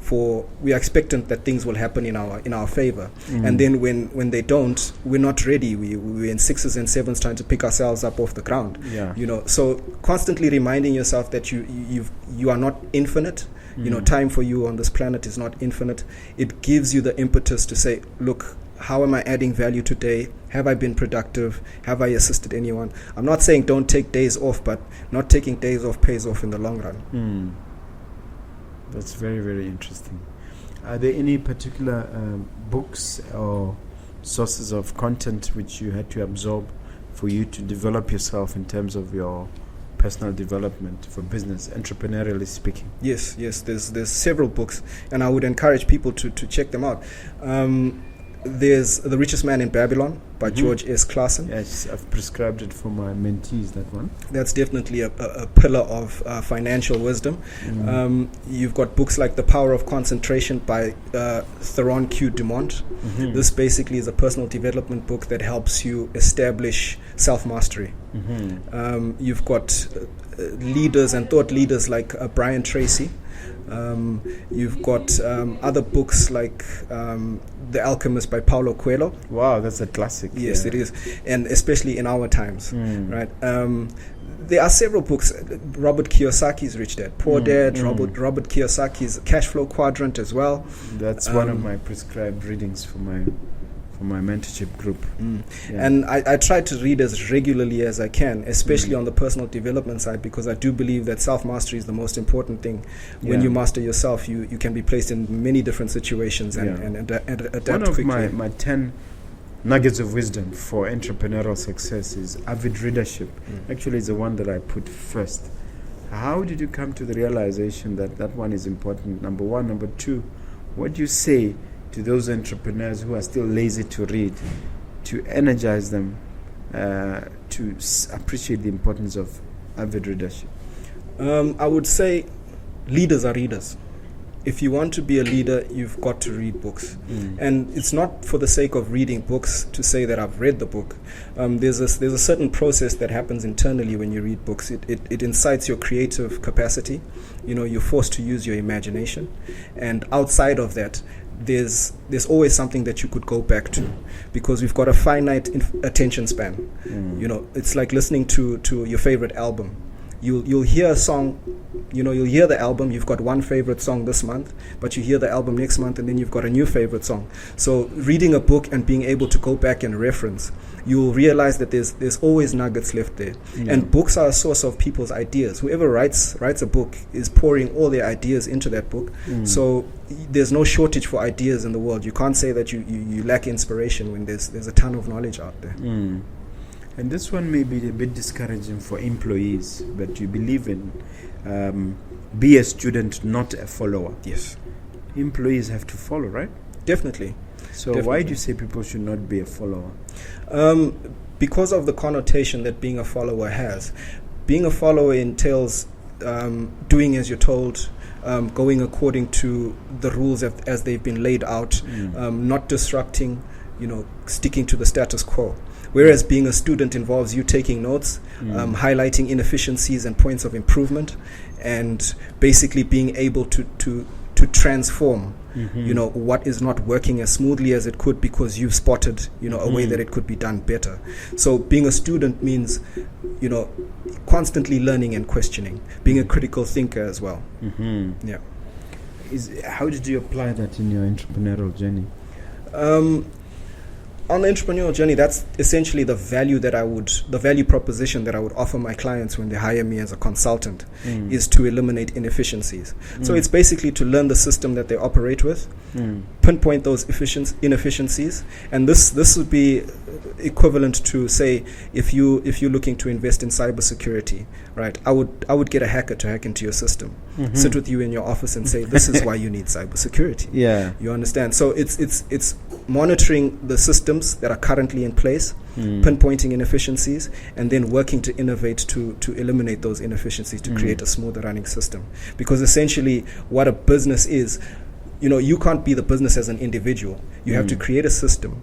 that things will happen in our favor. And then when they don't, we're not ready. We're in 6s and 7s trying to pick ourselves up off the ground. You know, so constantly reminding yourself that you are not infinite. You know, time for you on this planet is not infinite. It gives you the impetus to say, look, how am I adding value today? Have I been productive? Have I assisted anyone? I'm not saying don't take days off, but not taking days off pays off in the long run. That's very, very interesting. Are there any particular books or sources of content which you had to absorb for you to develop yourself in terms of your personal development for business, entrepreneurially speaking? Yes. There's several books, and I would encourage people to check them out. There's The Richest Man in Babylon by George S. Clason. Yes, I've prescribed it for my mentees, that one. That's definitely a pillar of financial wisdom. You've got books like The Power of Concentration by Theron Q. Dumont. This basically is a personal development book that helps you establish self-mastery. You've got leaders and thought leaders like Brian Tracy. You've got other books like The Alchemist by Paulo Coelho. Wow, that's a classic. Yes, it is, and especially in our times, right? There are several books. Robert Kiyosaki's Rich Dad, Poor Dad. Robert Kiyosaki's Cash Flow Quadrant as well. That's one of my prescribed readings for my mentorship group. And I try to read as regularly as I can, especially on the personal development side, because I do believe that self-mastery is the most important thing. When you master yourself, you can be placed in many different situations and adapt quickly. One of my 10 nuggets of wisdom for entrepreneurial success is AVID Readership. Actually, it's the one that I put first. How did you come to the realization that one is important? Number one. Number two, what do you say to those entrepreneurs who are still lazy to read, to energize them to appreciate the importance of AVID Readership? I would say leaders are readers. If you want to be a leader, you've got to read books. And it's not for the sake of reading books to say that I've read the book. There's a certain process that happens internally when you read books. It incites your creative capacity. You know, you're forced to use your imagination. And outside of that, there's always something that you could go back to, because we've got a finite attention span. You know, it's like listening to your favorite album. You'll hear a song, you know, you'll hear the album, you've got one favorite song this month, but you hear the album next month and then you've got a new favorite song. So reading a book and being able to go back and reference, you'll realize that there's always nuggets left there. And books are a source of people's ideas. Whoever writes a book is pouring all their ideas into that book. So there's no shortage for ideas in the world. You can't say that you lack inspiration when there's a ton of knowledge out there. And this one may be a bit discouraging for employees, but you believe in be a student, not a follower. Yes. Employees have to follow, right? Definitely. So why do you say people should not be a follower? Because of the connotation that being a follower has. Being a follower entails doing as you're told, going according to the rules as they've been laid out, not disrupting, you know, sticking to the status quo. Whereas being a student involves you taking notes, highlighting inefficiencies and points of improvement, and basically being able to transform what is not working as smoothly as it could, because you've spotted a way that it could be done better. So being a student means constantly learning and questioning, being a critical thinker as well. Yeah. How did you apply that in your entrepreneurial journey? On the entrepreneurial journey, that's essentially the value proposition that I would offer my clients when they hire me as a consultant, is to eliminate inefficiencies. So it's basically to learn the system that they operate with, pinpoint those inefficiencies, and this would be equivalent to, say, if you're looking to invest in cybersecurity, right? I would get a hacker to hack into your system, sit with you in your office and say, this is why you need cybersecurity. Yeah, you understand. So it's monitoring the systems that are currently in place, pinpointing inefficiencies, and then working to innovate to eliminate those inefficiencies, to create a smoother running system. Because essentially what a business is, you can't be the business as an individual. You have to create a system.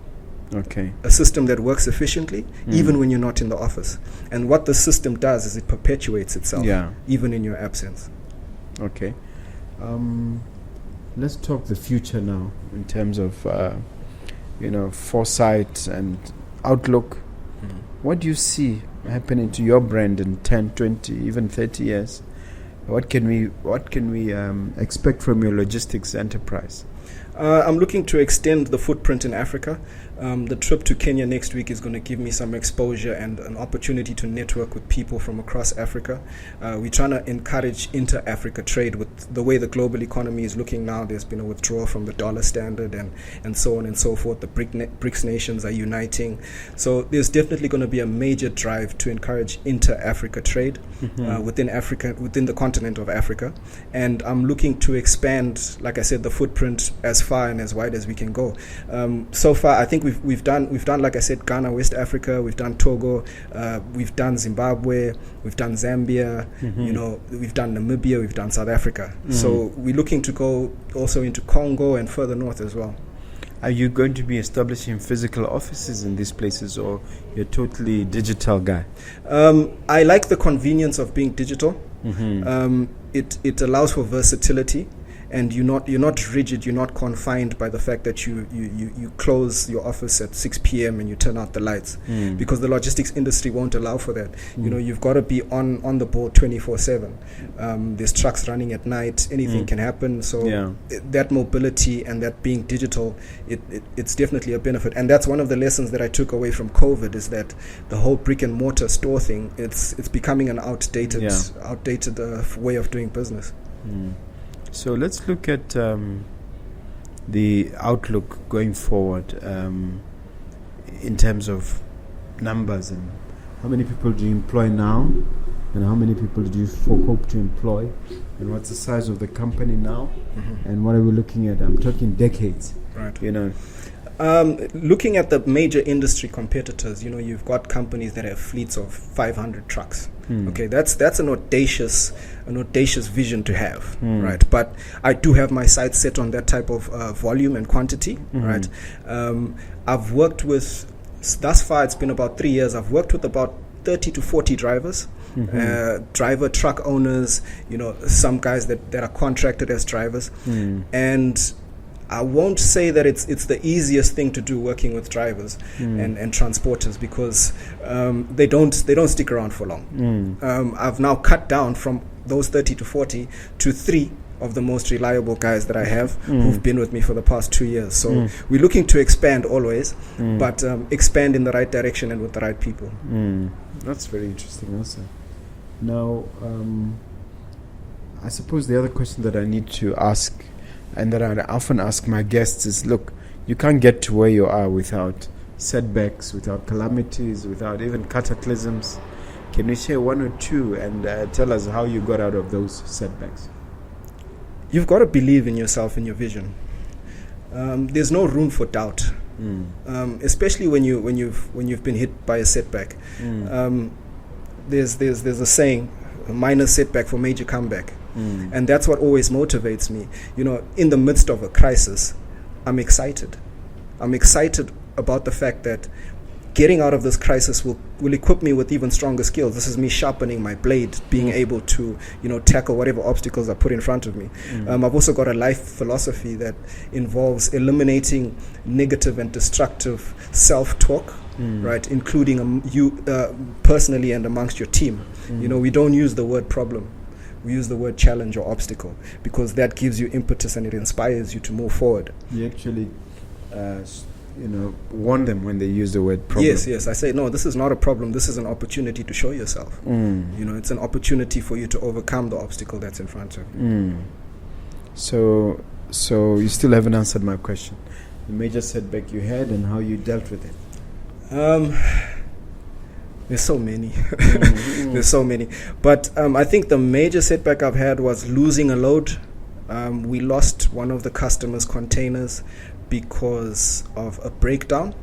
Okay. A system that works efficiently, even when you're not in the office. And what the system does is it perpetuates itself, even in your absence. Okay. Let's talk the future now in terms of foresight and outlook. What do you see happening to your brand in 10, 20, even 30 years? What can we expect from your logistics enterprise? I'm looking to extend the footprint in Africa. The trip to Kenya next week is going to give me some exposure and an opportunity to network with people from across Africa. We're trying to encourage inter-Africa trade. With the way the global economy is looking now, there's been a withdrawal from the dollar standard and so on and so forth. The BRICS nations are uniting. So there's definitely going to be a major drive to encourage inter-Africa trade within Africa, within the continent of Africa. And I'm looking to expand, like I said, the footprint as far and as wide as we can go. So far, I think we've done, like I said, Ghana, West Africa. We've done Togo. We've done Zimbabwe. We've done Zambia. We've done Namibia. We've done South Africa. So we're looking to go also into Congo and further north as well. Are you going to be establishing physical offices in these places, or you're totally digital guy? I like the convenience of being digital. It allows for versatility. And you're not rigid, you're not confined by the fact that you close your office at 6 p.m. and you turn out the lights, because the logistics industry won't allow for that. You've got to be on the board 24/7. There's trucks running at night, anything can happen. So that mobility and that being digital, it's definitely a benefit. And that's one of the lessons that I took away from COVID, is that the whole brick and mortar store thing, it's becoming an outdated way of doing business. So let's look at the outlook going forward in terms of numbers, and how many people do you employ now, and how many people do you hope to employ, and what's the size of the company now, and what are we looking at? I'm talking decades, right? Looking at the major industry competitors, you've got companies that have fleets of 500 trucks. Okay, that's an audacious vision to have, right? But I do have my sights set on that type of volume and quantity, right? I've worked with, thus far it's been about 3 years, I've worked with about 30 to 40 drivers, truck owners, some guys that are contracted as drivers, and I won't say that it's the easiest thing to do, working with drivers and transporters, because they don't stick around for long. I've now cut down from those 30 to 40 to 3 of the most reliable guys that I have who've been with me for the past 2 years. So we're looking to expand always, but expand in the right direction and with the right people. That's very interesting also. Now, I suppose the other question that I need to ask, and that I often ask my guests, is, look, you can't get to where you are without setbacks, without calamities, without even cataclysms. Can you share one or two and tell us how you got out of those setbacks? You've got to believe in yourself and your vision. There's no room for doubt, especially when you've been hit by a setback. There's a saying, a minor setback for major comeback. And that's what always motivates me. In the midst of a crisis, I'm excited. I'm excited about the fact that getting out of this crisis will equip me with even stronger skills. This is me sharpening my blade, being able to, tackle whatever obstacles are put in front of me. I've also got a life philosophy that involves eliminating negative and destructive self-talk, right, including you personally and amongst your team. We don't use the word problem. We use the word challenge or obstacle, because that gives you impetus and it inspires you to move forward. You actually, warn them when they use the word problem. Yes. I say, no, this is not a problem. This is an opportunity to show yourself. It's an opportunity for you to overcome the obstacle that's in front of you. So you still haven't answered my question. The major setback you had and how you dealt with it. There's so many. There's so many. But I think the major setback I've had was losing a load. We lost one of the customer's containers because of a breakdown.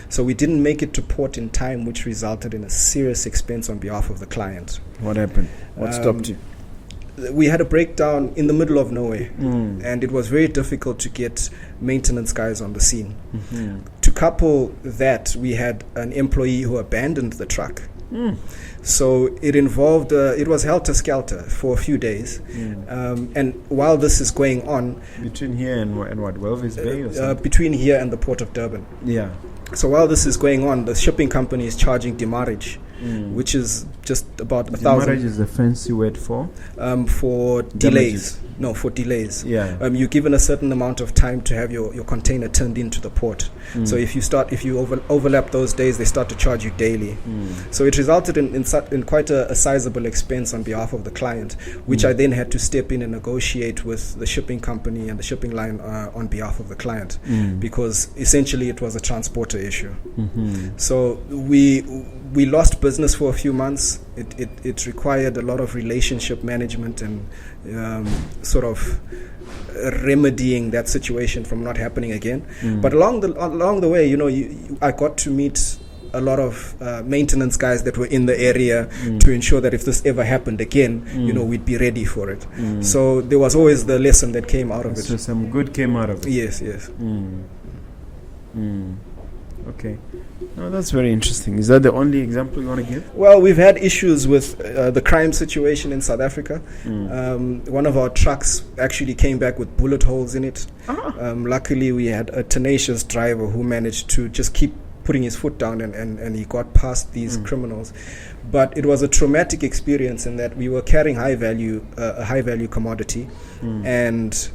So we didn't make it to port in time, which resulted in a serious expense on behalf of the client. What happened? What stopped you? We had a breakdown in the middle of nowhere, and it was very difficult to get maintenance guys on the scene. To couple that, we had an employee who abandoned the truck. So it involved, it was helter-skelter for a few days. And while this is going on... Between here and what, Welvis Bay or something? Between here and the port of Durban. Yeah. So while this is going on, the shipping company is charging demurrage, which is just about 1,000. Demurrage is a fancy word for? For delays. No, for delays. Yeah. You're given a certain amount of time to have your container turned into the port. So if you overlap those days, they start to charge you daily. So it resulted in quite a sizable expense on behalf of the client, which I then had to step in and negotiate with the shipping company and the shipping line on behalf of the client, because essentially it was a transporter issue. So we lost business for a few months. It required a lot of relationship management and sort of remedying that situation from not happening again. But along the way, I got to meet a lot of maintenance guys that were in the area to ensure that if this ever happened again, we'd be ready for it. So there was always the lesson that came out of it. So some good came out of it. Yes. Okay. No, that's very interesting. Is that the only example you want to give? Well, we've had issues with the crime situation in South Africa. One of our trucks actually came back with bullet holes in it. Luckily, we had a tenacious driver who managed to just keep putting his foot down, and he got past these criminals. But it was a traumatic experience in that we were carrying a high value commodity, and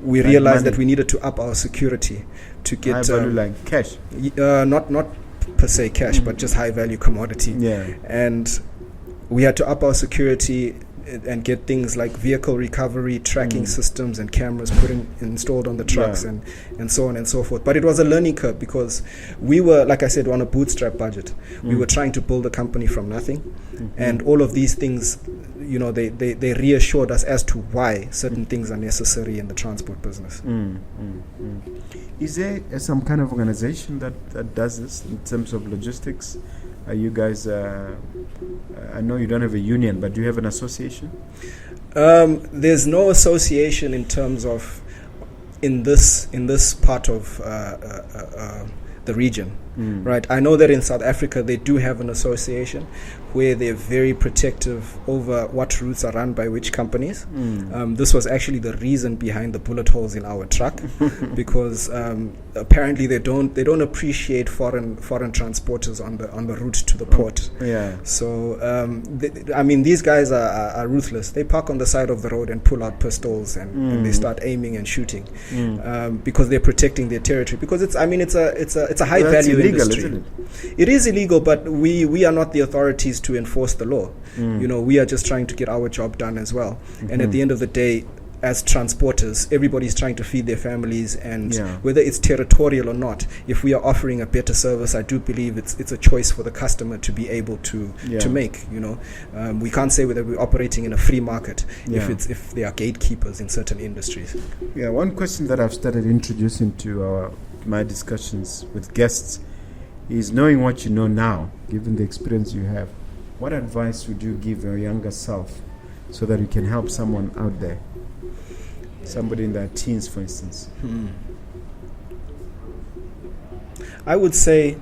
we realized that we needed to up our security to get high value, like cash. Not per se cash, but just high value commodity. Yeah. And we had to up our security and get things like vehicle recovery, tracking systems and cameras installed on the trucks, and so on and so forth. But it was a learning curve because we were, like I said, on a bootstrap budget. We were trying to build a company from nothing, and all of these things, they reassured us as to why certain things are necessary in the transport business. Is there some kind of organization that does this in terms of logistics? Are you guys, I know you don't have a union, but do you have an association? There's no association in terms of in this part of the region, right? I know that in South Africa they do have an association where they're very protective over what routes are run by which companies. This was actually the reason behind the bullet holes in our truck, because apparently they don't appreciate foreign transporters on the route to the port. Yeah. So these guys are ruthless. They park on the side of the road and pull out pistols and they start aiming and shooting because they're protecting their territory. Because it's a high value industry. Isn't it? It is illegal, but we are not the authorities to enforce the law. We are just trying to get our job done as well. And at the end of the day, as transporters, everybody's trying to feed their families, and whether it's territorial or not, if we are offering a better service, I do believe it's a choice for the customer to be able to make. We can't say whether we're operating in a free market if there are gatekeepers in certain industries. Yeah, one question that I've started introducing to my discussions with guests is, knowing what you know now, given the experience you have, what advice would you give your younger self so that you can help someone out there? Somebody in their teens, for instance. I would say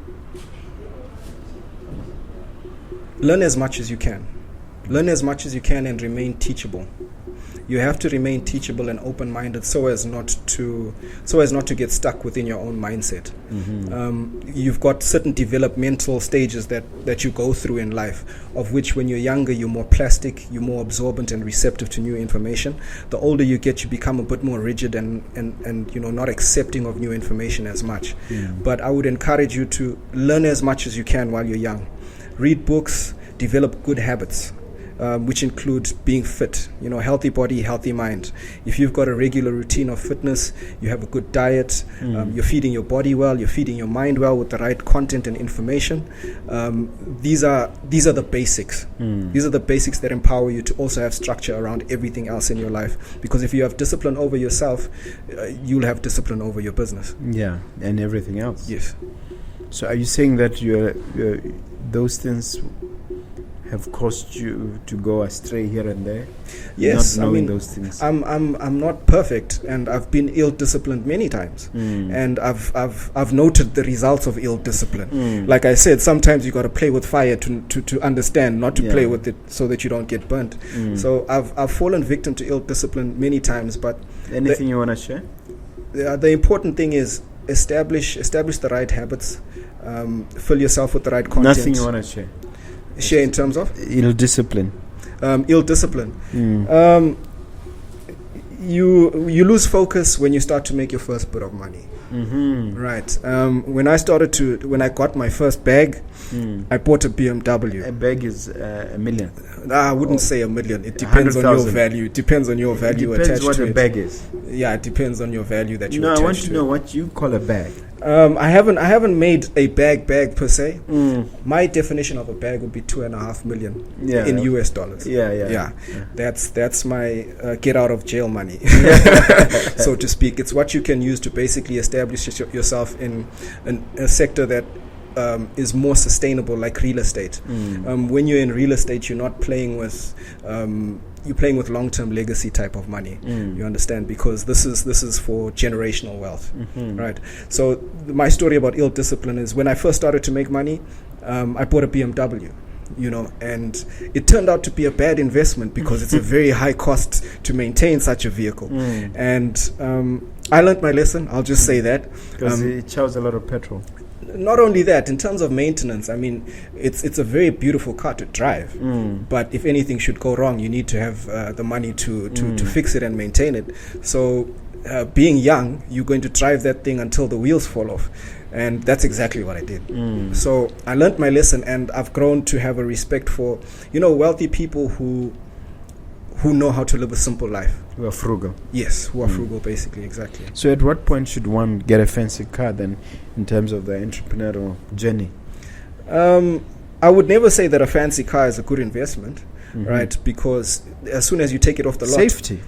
Learn as much as you can. Learn as much as you can and remain teachable. You have to remain teachable and open-minded so as not to get stuck within your own mindset. You've got certain developmental stages that you go through in life, of which when you're younger, you're more plastic, you're more absorbent and receptive to new information. The older you get, you become a bit more rigid and not accepting of new information as much. But I would encourage you to learn as much as you can while you're young. Read books, develop good habits. Which include being fit, healthy body, healthy mind. If you've got a regular routine of fitness, you have a good diet, you're feeding your body well, you're feeding your mind well with the right content and information. These are the basics. These are the basics that empower you to also have structure around everything else in your life. Because if you have discipline over yourself, you'll have discipline over your business. Yeah, and everything else. Yes. So are you saying that those things have caused you to go astray here and there? Yes, not knowing those things. I'm not perfect, and I've been ill-disciplined many times, and I've noted the results of ill-discipline. Like I said, sometimes you got to play with fire to understand, not to play with it so that you don't get burnt. So I've fallen victim to ill-discipline many times. But anything you want to share? The important thing is establish the right habits, fill yourself with the right content. Nothing you want to share? Share in terms of ill-discipline. Ill-discipline. You lose focus when you start to make your first bit of money. Right. When I got my first bag, I bought a BMW. A bag is $1 million. I wouldn't say $1 million. It depends on your value. It depends on your value attached to it. Depends what a bag is. Yeah, it depends on your value that you attach to it. I want to know what you call a bag. I haven't made a bag per se. My definition of a bag would be $2.5 million in US dollars. Yeah. That's my get out of jail money, so to speak. It's what you can use to basically establish yourself in a sector that is more sustainable, like real estate. When you're in real estate, you're not playing with you're playing with long-term legacy type of money. You understand? Because this is for generational wealth, right? So my story about ill-discipline is when I first started to make money, I bought a BMW. And it turned out to be a bad investment because it's a very high cost to maintain such a vehicle. And I learned my lesson. I'll just say that. Because it chows a lot of petrol. Not only that, in terms of maintenance, I mean, it's a very beautiful car to drive. But if anything should go wrong, you need to have the money to fix it and maintain it. So being young, you're going to drive that thing until the wheels fall off. And that's exactly what I did. So I learned my lesson, and I've grown to have a respect for, wealthy people who know how to live a simple life. Who are frugal. Yes, who are frugal, basically, exactly. So at what point should one get a fancy car then, in terms of the entrepreneurial journey? I would never say that a fancy car is a good investment, right? Because as soon as you take it off the lot... Safety.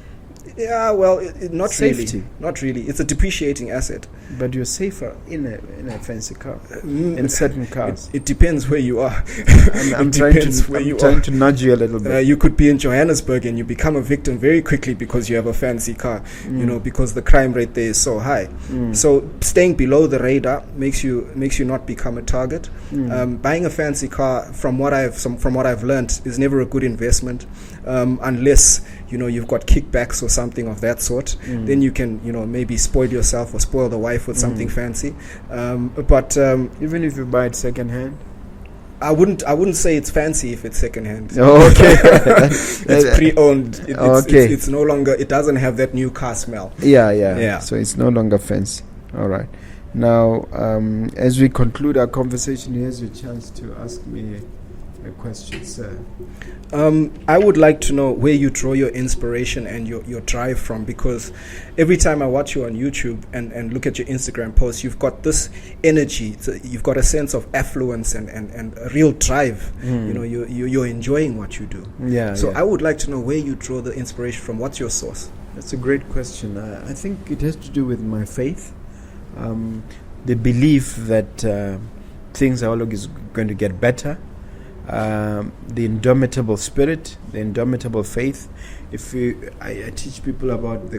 Yeah, well, not Safety. really. Not really. It's a depreciating asset. But you're safer in a fancy car, in certain cars. It depends where you are. I'm trying to nudge you a little bit. You could be in Johannesburg and you become a victim very quickly because you have a fancy car, because the crime rate there is so high. So staying below the radar makes you not become a target. Buying a fancy car, from what I've learned, is never a good investment unless you've got kickbacks or something of that sort. Then you can maybe spoil yourself or spoil the wife with something fancy. But even if you buy it second hand, I wouldn't say it's fancy if it's second hand. Oh, okay. It's pre-owned. Okay. It's no longer. It doesn't have that new car smell. Yeah. So it's no longer fancy. All right. Now, as we conclude our conversation, here's your chance to ask me a question, sir. I would like to know where you draw your inspiration and your drive from, because every time I watch you on YouTube and look at your Instagram posts, you've got this energy. You've got a sense of affluence and a real drive. You're enjoying what you do. So I would like to know where you draw the inspiration from. What's your source? That's a great question. I think it has to do with my faith. The belief that things are always going to get better. The indomitable spirit, the indomitable faith. I teach people about the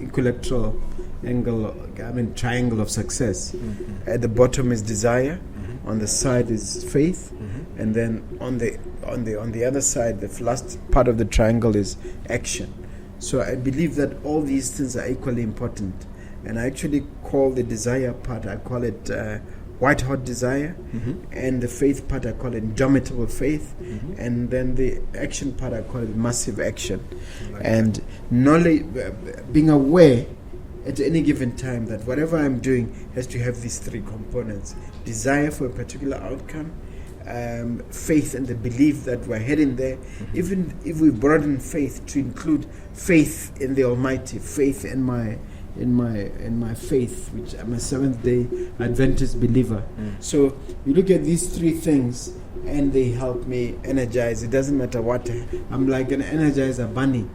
equilateral angle, triangle of success. At the bottom is desire, on the side is faith, and then on the other side, the last part of the triangle is action. So I believe that all these things are equally important, and I actually call the desire part, I call it white hot desire, and the faith part I call it indomitable faith, and then the action part I call it massive action. And knowledge, being aware at any given time that whatever I'm doing has to have these three components: desire for a particular outcome, faith and the belief that we're heading there. Even if we broaden faith to include faith in the Almighty, faith in my faith, which I'm a Seventh-day Adventist believer. So you look at these three things, and they help me energize. It doesn't matter what. I'm like an energizer bunny,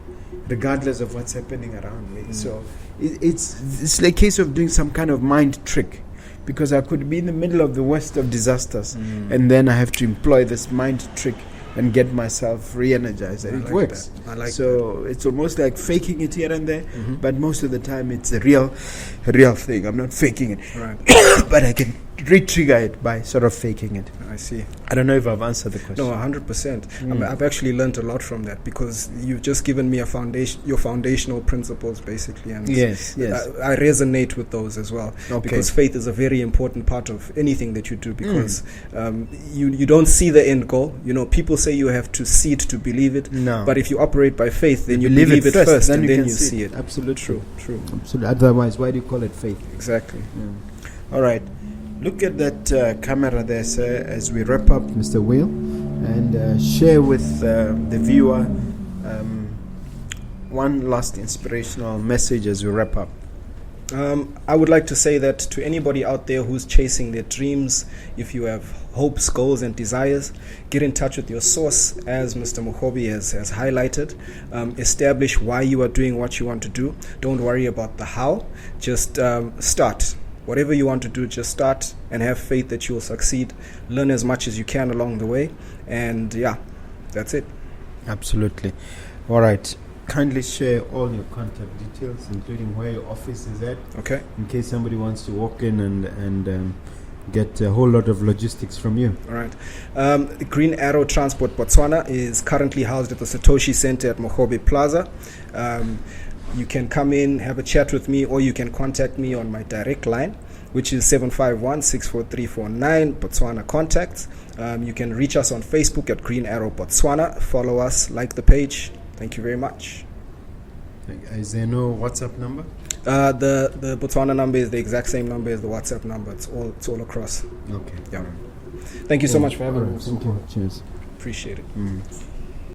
regardless of what's happening around me. So it's like a case of doing some kind of mind trick, because I could be in the middle of the worst of disasters, and then I have to employ this mind trick and get myself re-energized, and it works. I like so that. It's almost like faking it here and there, but most of the time it's a real thing. I'm not faking it, right. But I can re-trigger it by sort of faking it. I see. I don't know if I've answered the question. No, 100%. I've actually learned a lot from that, because you've just given me your foundational principles, basically. And yes. I resonate with those as well, because faith is a very important part of anything that you do, because you don't see the end goal. People say you have to see it to believe it. No. But if you operate by faith, then you believe it first, and then you see it. Absolutely. True. Absolutely. Otherwise, why do you call it faith? Exactly. All right. Look at that camera there, sir, as we wrap up, Mr. Weale, and share with the viewer one last inspirational message as we wrap up. I would like to say that to anybody out there who's chasing their dreams, if you have hopes, goals, and desires, get in touch with your source, as Mr. Mogobe has highlighted. Establish why you are doing what you want to do. Don't worry about the how. Just start. Whatever you want to do, just start, and have faith that you'll succeed. Learn as much as you can along the way, and that's it. Absolutely. All right. Kindly share all your contact details, including where your office is at. Okay. In case somebody wants to walk in and get a whole lot of logistics from you. All right. Green Arrow Transport Botswana is currently housed at the Satoshi Center at Mogobe Plaza. You can come in, have a chat with me, or you can contact me on my direct line, which is 751-64349, Botswana Contacts. You can reach us on Facebook at Green Arrow Botswana. Follow us, like the page. Thank you very much. Is there no WhatsApp number? The Botswana number is the exact same number as the WhatsApp number. It's all across. Okay. Yeah. Thank you so much for having me. Thank you. Cheers. Appreciate it.